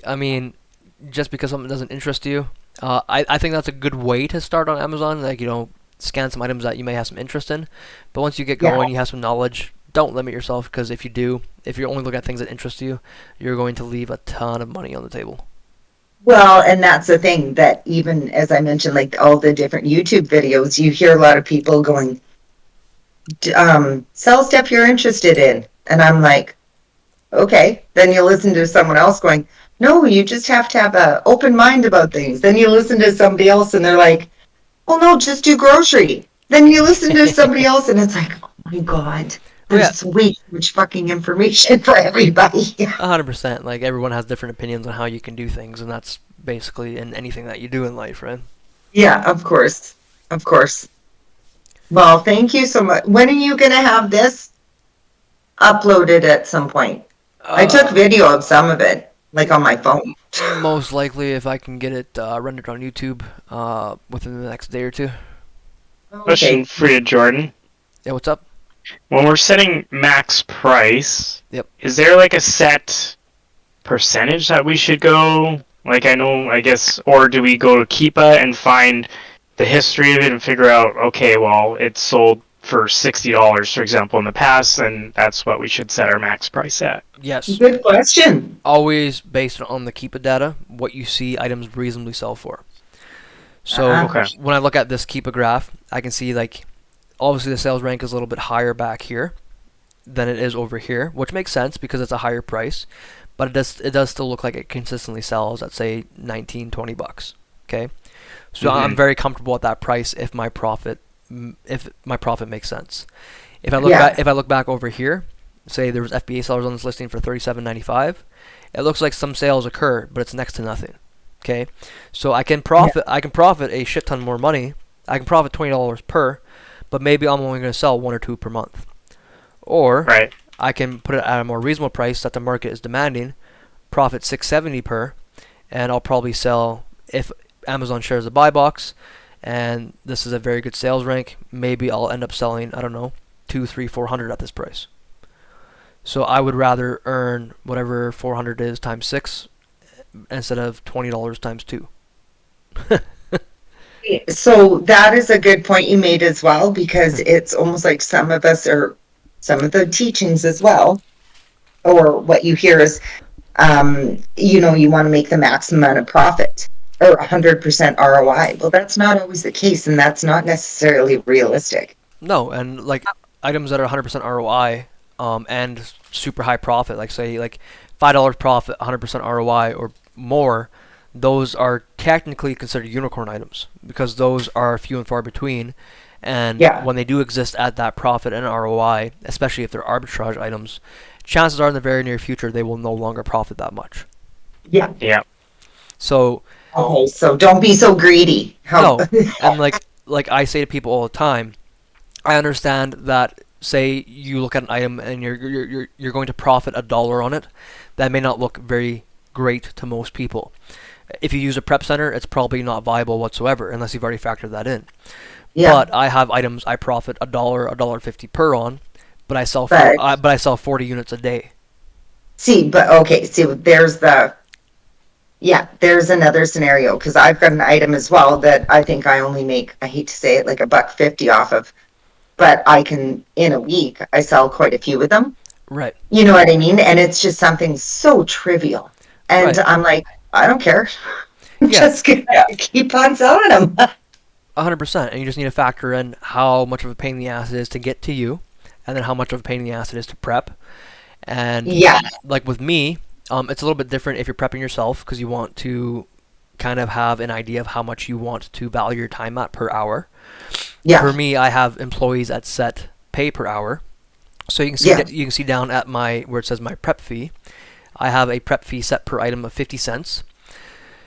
just because something doesn't interest you, I think that's a good way to start on Amazon. Scan some items that you may have some interest in. But once you get going, you have some knowledge, don't limit yourself, because if you only look at things that interest you, you're going to leave a ton of money on the table. Well, and that's the thing that even as I mentioned, like all the different YouTube videos, you hear a lot of people going, sell stuff you're interested in. And I'm like, okay. Then you listen to someone else going, no, you just have to have an open mind about things. Then you listen to somebody else and they're like, well, no, just do grocery. Then you listen to somebody else and it's like, oh my God, there's way too much fucking information for everybody. 100%. Like, everyone has different opinions on how you can do things, and that's basically in anything that you do in life, right? Yeah, of course. Of course. Well, thank you so much. When are you going to have this uploaded at some point? I took video of some of it, like on my phone. Most likely, if I can get it rendered on YouTube within the next day or two. Question for you, Jordan. Yeah, what's up? When we're setting max price, Yep. Is there like a set percentage that we should go? Like, I guess, or do we go to Keepa and find the history of it and figure out, okay, well, it's sold for $60, for example, in the past, and that's what we should set our max price at? Yes. Good question. Always based on the Keepa data, what you see items reasonably sell for. So when I look at this Keepa graph, I can see, like, obviously the sales rank is a little bit higher back here than it is over here, which makes sense because it's a higher price, but it does still look like it consistently sells at, say, 19, 20 bucks. Okay, so I'm very comfortable at that price if my profit makes sense. If I look back over here, say there was FBA sellers on this listing for $37.95, it looks like some sales occur, but it's next to nothing. Okay, so I can profit a shit ton more money. I can profit $20 per, but maybe I'm only going to sell one or two per month. Or I can put it at a more reasonable price that the market is demanding, profit $6.70 per, and I'll probably sell, if Amazon shares the buy box, and this is a very good sales rank, maybe I'll end up selling, I don't know, 200, 300, 400 at this price. So I would rather earn whatever 400 is times 6 instead of $20 times 2. So that is a good point you made as well, because it's almost like some of the teachings as well, or what you hear is, you want to make the maximum amount of profit or 100% ROI. Well, that's not always the case, and that's not necessarily realistic. No, and like items that are 100% ROI and super high profit, like say like $5 profit, 100% ROI or more, those are technically considered unicorn items because those are few and far between. And when they do exist at that profit and ROI, especially if they're arbitrage items, chances are in the very near future they will no longer profit that much. Yeah. So. Okay, so don't be so greedy. No, and like I say to people all the time, I understand that, say you look at an item and you're going to profit $1 on it, that may not look very great to most people. If you use a prep center, it's probably not viable whatsoever unless you've already factored that in. Yeah. But I have items I profit $1, $1.50 per on, but I sell 40 units a day. There's another scenario, because I've got an item as well that I think I only make, I hate to say it, like $1.50 off of, but I can, in a week, I sell quite a few of them. Right. You know what I mean? And it's just something so trivial. And I'm like, I don't care. Yeah. Just keep on selling them. 100%, and you just need to factor in how much of a pain in the ass it is to get to you, and then how much of a pain in the ass it is to prep. And Yeah. like with me, it's a little bit different if you're prepping yourself because you want to kind of have an idea of how much you want to value your time at per hour. Yeah. For me, I have employees at set pay per hour, so you can see you can see down at my where it says my prep fee. I have a prep fee set per item of 50 cents.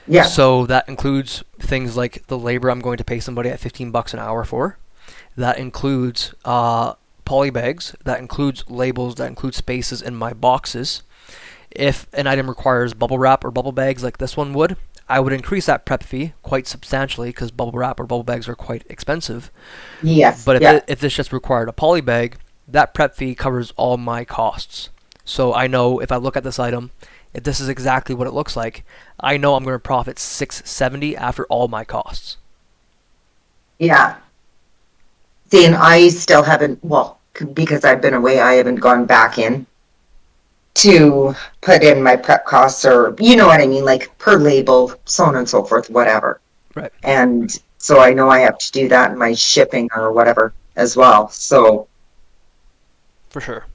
Yeah. So that includes things like the labor I'm going to pay somebody at $15 an hour for. That includes poly bags. That includes labels. That includes spaces in my boxes. If an item requires bubble wrap or bubble bags like this one would, I would increase that prep fee quite substantially because bubble wrap or bubble bags are quite expensive. Yes. But if this just required a poly bag, that prep fee covers all my costs. So I know if I look at this item, if this is exactly what it looks like, I know I'm going to profit $670 after all my costs. Yeah. See, and I still haven't, well, because I've been away, I haven't gone back in to put in my prep costs or, you know what I mean, like per label, so on and so forth, whatever. Right. And so I know I have to do that in my shipping or whatever as well. So. For sure.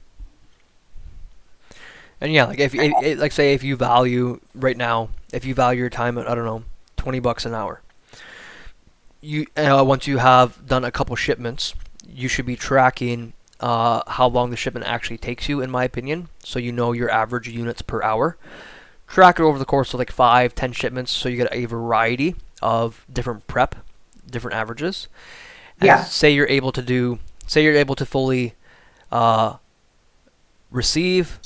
And yeah, like like say if you value right now, if you value your time at, I don't know, $20 an hour, you once you have done a couple shipments, you should be tracking how long the shipment actually takes you, in my opinion, so you know your average units per hour. Track it over the course of like 5-10 shipments, so you get a variety of different prep, different averages. And Yeah. say you're able to fully receive,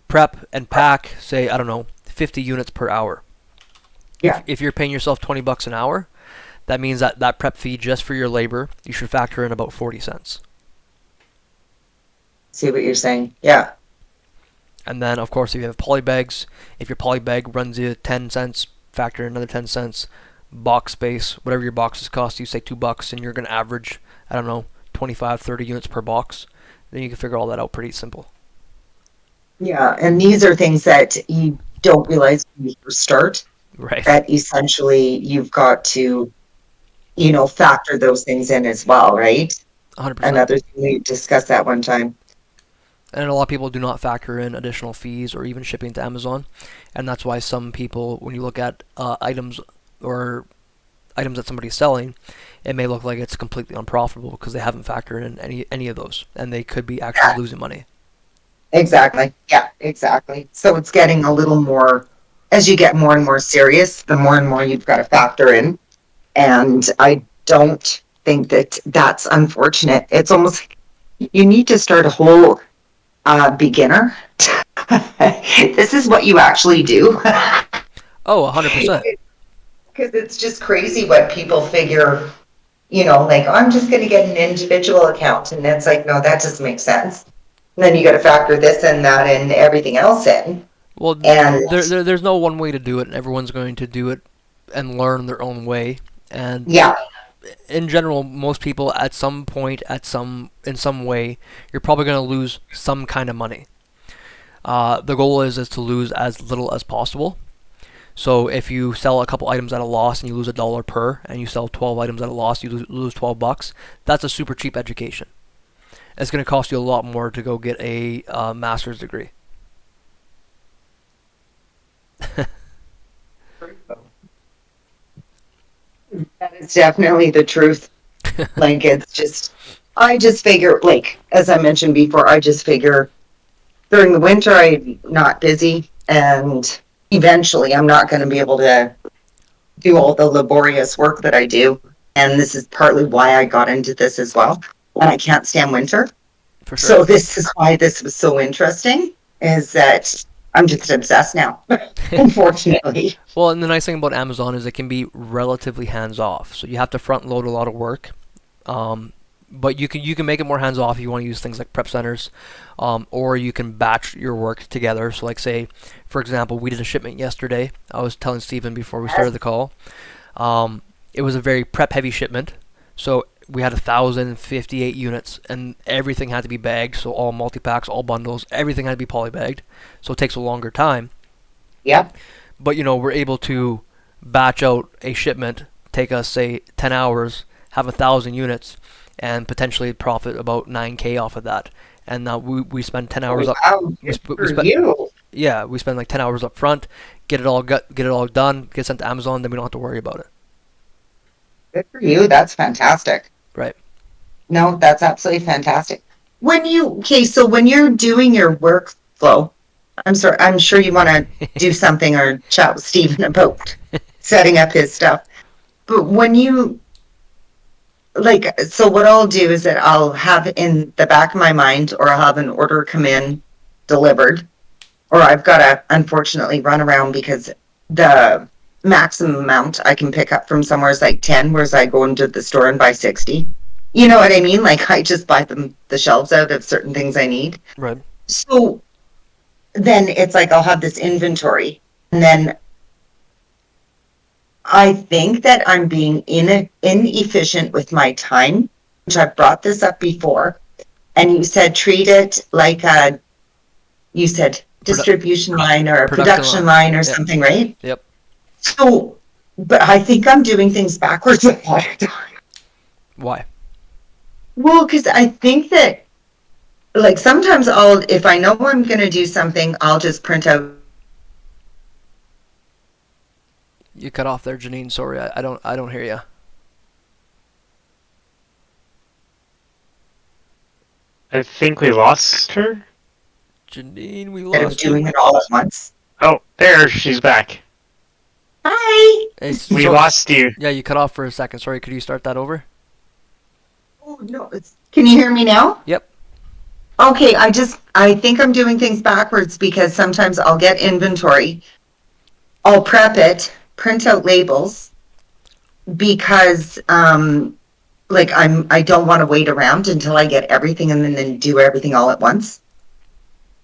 prep, and pack, say, I don't know, 50 units per hour. Yeah. If you're paying yourself $20 an hour, that means that prep fee just for your labor, you should factor in about 40 cents. See what you're saying? Yeah. And then, of course, if you have poly bags, if your poly bag runs you 10 cents, factor in another 10 cents. Box space, whatever your boxes cost, you say $2, and you're going to average, I don't know, 25, 30 units per box. Then you can figure all that out pretty simple. Yeah. And these are things that you don't realize when you first start. Right. That essentially you've got to, you know, factor those things in as well, right? 100%. Another thing we discussed that one time. And a lot of people do not factor in additional fees or even shipping to Amazon. And that's why some people, when you look at items that somebody's selling, it may look like it's completely unprofitable because they haven't factored in any of those. And they could be actually losing money. Exactly. Yeah, exactly. So it's getting a little more, as you get more and more serious, the more and more you've got to factor in. And I don't think that that's unfortunate. It's almost like you need to start a whole beginner. This is what you actually do. Oh, 100%. Because it's just crazy what people figure, you know, like, I'm just going to get an individual account. And it's like, no, that doesn't make sense. And then you got to factor this and that and everything else in. Well, there's no one way to do it. Everyone's going to do it and learn their own way. And yeah, in general, most people at some point, in some way, you're probably going to lose some kind of money. The goal is to lose as little as possible. So if you sell a couple items at a loss and you lose $1 per, and you sell 12 items at a loss, you lose $12. That's a super cheap education. It's going to cost you a lot more to go get a master's degree. that is definitely the truth. Like, it's just, I just figure, like, as I mentioned before, I just figure during the winter I'm not busy, and eventually I'm not going to be able to do all the laborious work that I do. And this is partly why I got into this as well. And I can't stand winter. For sure. So this is why this was so interesting, is that I'm just obsessed now, unfortunately. Well, and the nice thing about Amazon is it can be relatively hands-off. So you have to front load a lot of work. But you can make it more hands-off if you want to use things like prep centers, or you can batch your work together. So like say, for example, we did a shipment yesterday. I was telling Stephen before we started the call. It was a very prep-heavy shipment. So we had 1,058 units, and everything had to be bagged. So all multi-packs, all bundles, everything had to be poly-bagged. So it takes a longer time. Yep. but we're able to batch out a shipment, take us say 10 hours, have 1,000 units, and potentially profit about 9K off of that. And now we spend 10 hours up. Wow, good for you. Yeah, we spend like 10 hours up front, get it all done, get sent to Amazon, then we don't have to worry about it. Good for you. That's fantastic. Right. No, that's absolutely fantastic. So when you're doing your workflow, I'm sorry, I'm sure you want to do something or chat with Stephen about setting up his stuff. But when you, like, so what I'll do is that I'll have in the back of my mind, or I'll have an order come in delivered, or I've got to unfortunately run around because the maximum amount I can pick up from somewhere is like 10, whereas I go into the store and buy 60. You know what I mean? Like I just buy the shelves out of certain things I need. Right. So then it's like I'll have this inventory, and then I think that I'm being inefficient with my time, which I've brought this up before. And you said treat it like you said distribution line or a production line or something, right? Yep. So, but I think I'm doing things backwards a lot of time. Why? Well, because I think that, like, sometimes if I know I'm going to do something, I'll just print out. You cut off there, Janine. Sorry, I don't hear you. I think we lost her. Janine, we Instead of lost doing you. it all at once. Oh, there, she's back. Hi. Hey, We lost you. Yeah, you cut off for a second. Sorry, could you start that over? Oh no! Can you hear me now? Yep. Okay, I think I'm doing things backwards because sometimes I'll get inventory, I'll prep it, print out labels because like I don't want to wait around until I get everything and then do everything all at once.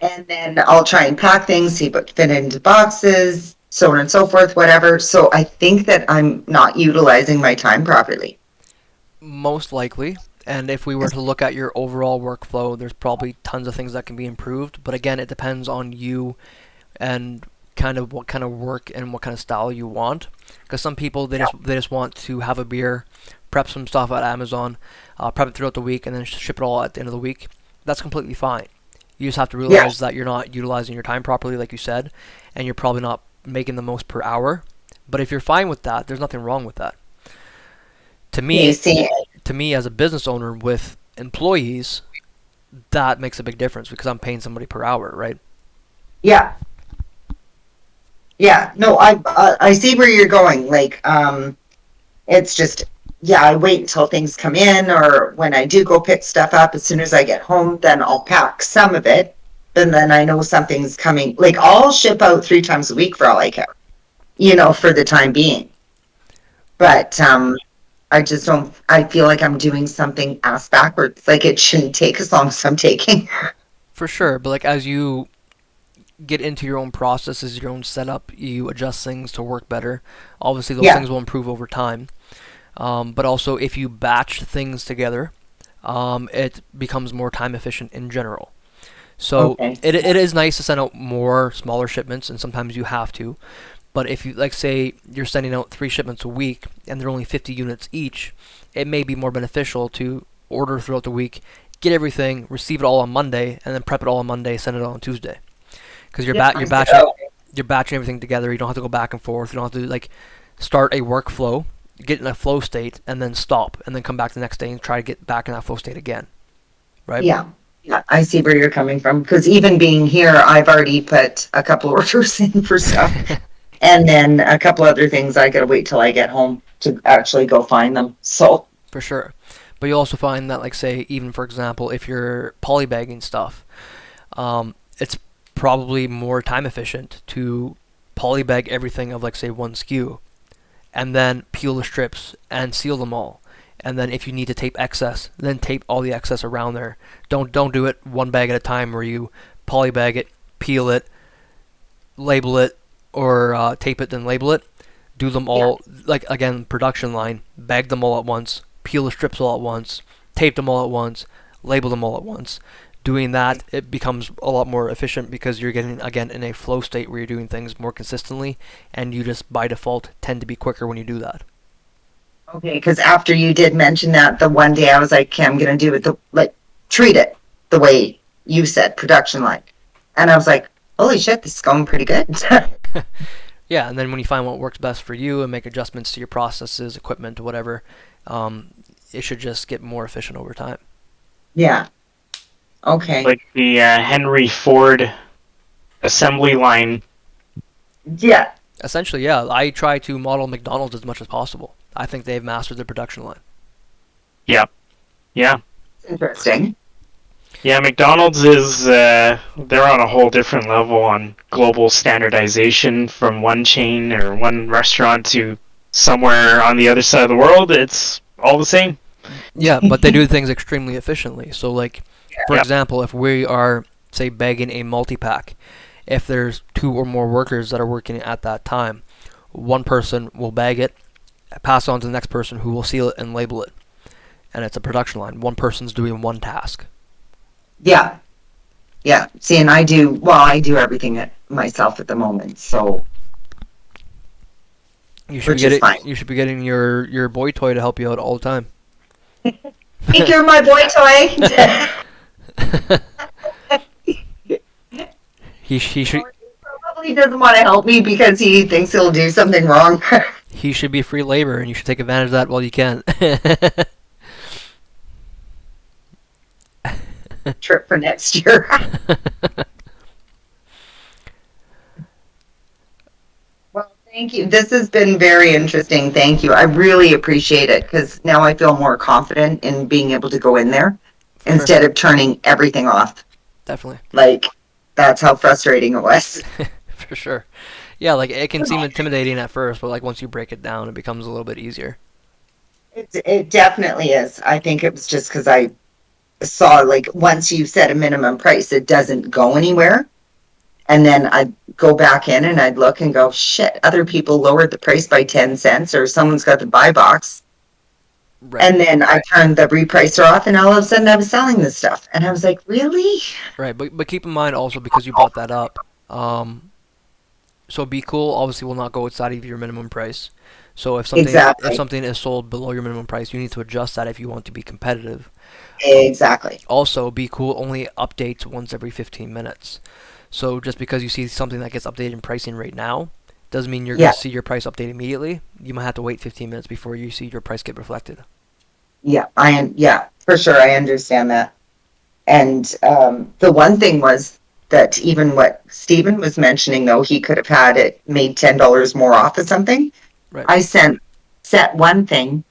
And then I'll try and pack things, see what fit into boxes, so on and so forth, whatever. So I think that I'm not utilizing my time properly. Most likely. And if we were to look at your overall workflow, there's probably tons of things that can be improved. But again, it depends on you and kind of what kind of work and what kind of style you want. Because some people, they just want to have a beer, prep some stuff at Amazon, prep it throughout the week, and then ship it all at the end of the week. That's completely fine. You just have to realize that you're not utilizing your time properly, like you said, and you're probably not making the most per hour. But if you're fine with that, there's nothing wrong with that. To me, as a business owner with employees, that makes a big difference because I'm paying somebody per hour, right? Yeah. Yeah. No, I see where you're going. Like, it's just, yeah, I wait until things come in, or when I do go pick stuff up, as soon as I get home, then I'll pack some of it. And then I know something's coming. Like, I'll ship out 3 times a week for all I care, for the time being. But I just don't, I feel like I'm doing something ass backwards. Like, it shouldn't take as long as I'm taking. For sure, but like as you get into your own processes, your own setup, you adjust things to work better. Obviously, those things will improve over time. But also, if you batch things together, it becomes more time efficient in general. So it is nice to send out more smaller shipments, and sometimes you have to. But if you, like, say you're sending out 3 shipments a week and they're only 50 units each, it may be more beneficial to order throughout the week, get everything, receive it all on Monday, and then prep it all on Monday, send it all on Tuesday. Because you're batching everything together. You don't have to go back and forth. You don't have to like start a workflow, get in a flow state, and then stop, and then come back the next day and try to get back in that flow state again. Right? Yeah. Yeah, I see where you're coming from. Because even being here, I've already put a couple orders in for stuff. And then a couple other things I gotta wait till I get home to actually go find them. So for sure. But you also find that, like, say, even for example, if you're polybagging stuff, it's probably more time efficient to polybag everything of, like, say, 1 SKU, and then peel the strips and seal them all. And then if you need to tape excess, then tape all the excess around there. Don't do it 1 bag at a time where you polybag it, peel it, label it, or tape it then label it. Do them all, like, again, production line, bag them all at once, peel the strips all at once, tape them all at once, label them all at once. Doing that, it becomes a lot more efficient because you're getting, again, in a flow state where you're doing things more consistently, and you just by default tend to be quicker when you do that. Okay, because after you did mention that, the one day I was like, okay, I'm going to do it, treat it the way you said, production line. And I was like, holy shit, this is going pretty good. Yeah, and then when you find what works best for you and make adjustments to your processes, equipment, whatever, it should just get more efficient over time. Yeah. Okay. Like the Henry Ford assembly line. Yeah. Essentially, yeah. I try to model McDonald's as much as possible. I think they've mastered the production line. Yeah. Yeah. Interesting. Yeah, McDonald's is, they're on a whole different level on global standardization from one chain or one restaurant to somewhere on the other side of the world. It's all the same. Yeah, but they do things extremely efficiently. So, like, for example, if we are, say, bagging a multi-pack, if there's 2 or more workers that are working at that time, one person will bag it, pass it on to the next person who will seal it and label it. And it's a production line. One person's doing one task. Yeah. Yeah. See, and I do everything myself at the moment, so. You should be getting your boy toy to help you out all the time. Think you're my boy toy? He should. Probably doesn't want to help me because he thinks he'll do something wrong. He should be free labor, and you should take advantage of that while you can. Trip for next year. Well, thank you. This has been very interesting. Thank you. I really appreciate it because now I feel more confident in being able to go in there instead of turning everything off. Definitely. Like, that's how frustrating it was. For sure. Yeah, like, it can seem intimidating at first, but, like, once you break it down, it becomes a little bit easier. It definitely is. I think it was just because I saw, like, once you set a minimum price, it doesn't go anywhere. And then I'd go back in and I'd look and go, shit, other people lowered the price by 10 cents or someone's got the buy box. Right. And then I turned the repricer off and all of a sudden I was selling this stuff. And I was like, really? Right, but keep in mind also, because you brought that up, so BQool obviously will not go outside of your minimum price. So if something is sold below your minimum price, you need to adjust that if you want to be competitive. Exactly. Also, BQool only updates once every 15 minutes. So just because you see something that gets updated in pricing right now, doesn't mean you're going to see your price update immediately. You might have to wait 15 minutes before you see your price get reflected. Yeah, for sure. I understand that. And the one thing was that even what Stephen was mentioning, though, he could have had it made $10 more off of something. Right. I set one thing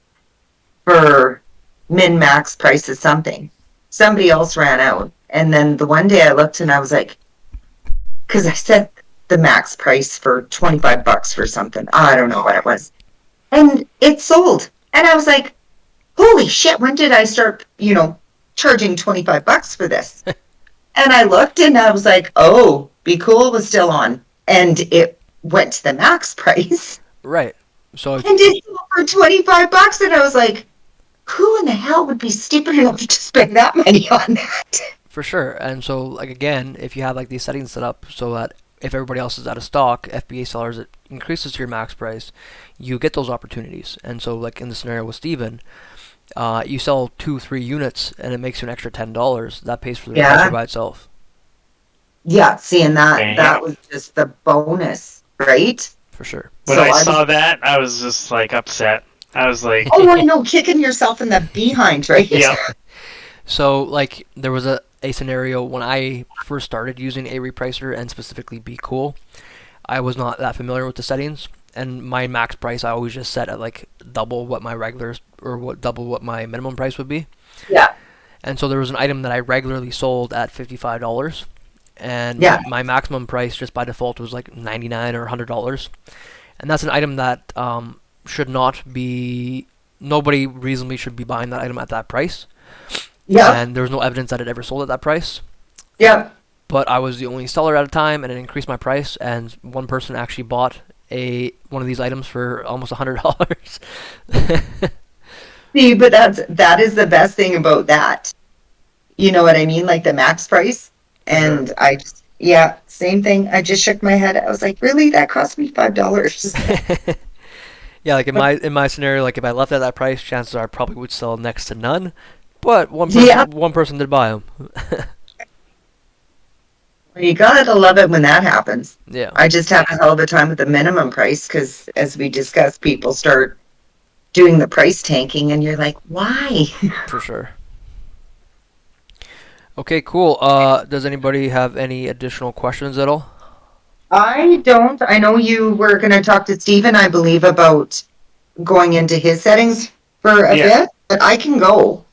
for min-max price of something. Somebody else ran out. And then the one day I looked and I was like, because I set the max price for $25 for something. I don't know what it was. And it sold. And I was like, holy shit, when did I start, charging $25 for this? And I looked and I was like, oh, BQool was still on. And it went to the max price. Right. So and it sold for $25. And I was like, who in the hell would be stupid enough to spend that money on that? For sure. And so, like, again, if you have, like, these settings set up so that if everybody else is out of stock, FBA sellers, it increases your max price, you get those opportunities. And so, like, in the scenario with Steven, you sell 2-3 units and it makes you an extra $10. That pays for the repricer by itself. Yeah, seeing that was just the bonus, right? For sure. When I saw that, I was just, like, upset. I was like... Oh, I know, kicking yourself in the behind, right? Yeah. So, like, there was a scenario when I first started using a repricer and specifically BQool. I was not that familiar with the settings, and my max price I always just set at, like, double what my double what my minimum price would be. Yeah. And so there was an item that I regularly sold at $55, and my maximum price just by default was like $99 or $100. And that's an item that should not be... Nobody reasonably should be buying that item at that price. Yeah. And there was no evidence that it ever sold at that price. Yeah. But I was the only seller at a time, and it increased my price, and one person actually bought one of these items for almost $100. See, but that is the best thing about that. You know what I mean? Like the max price. For sure. And I just, yeah, same thing. I just shook my head. I was like, really? That cost me $5. Yeah, like in my scenario, like if I left at that price, chances are I probably would sell next to none. But Yeah. one person did buy them. You gotta love it when that happens. Yeah, I just have a hell of a time with the minimum price because, as we discussed, people start doing the price tanking, and you're like, why? for sure. Okay, cool. Does anybody have any additional questions at all? I don't. I know you were going to talk to Steven, I believe, about going into his settings for a Yeah. bit, but I can go.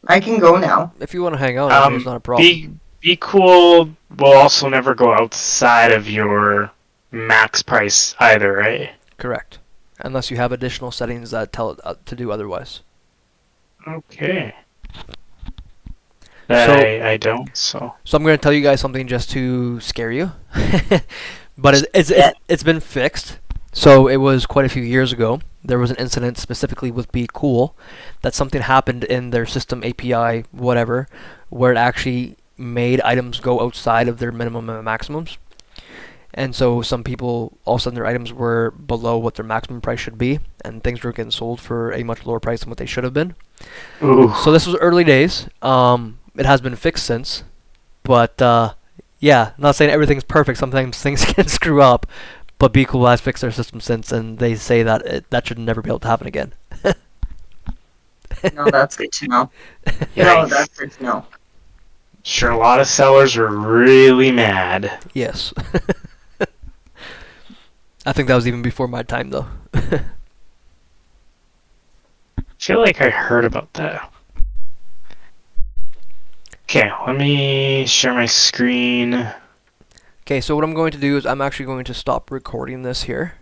I can go now. If you want to hang out, I mean, it's not a problem. BQool will also never go outside of your max price either, right? Correct. Unless you have additional settings that tell it to do otherwise. Okay. So- I don't, so. So I'm going to tell you guys something just to scare you. But it's been fixed. So it was quite a few years ago. There was an incident specifically with BQool that something happened in their system API, whatever, where it actually made items go outside of their minimum and maximums. And so some people, all of a sudden their items were below what their maximum price should be, and things were getting sold for a much lower price than what they should have been. Ooh. So this was early days. It has been fixed since, but yeah, not saying everything's perfect. Sometimes things can screw up, but BQool has fixed their system since, and they say that that should never be able to happen again. No, that's good to know. No, Yikes. that's good to know. Sure, a lot of sellers were really mad. Yes. I think that was even before my time, though. I feel like I heard about that. Okay, let me share my screen. Okay, so what I'm going to do is I'm actually going to stop recording this here.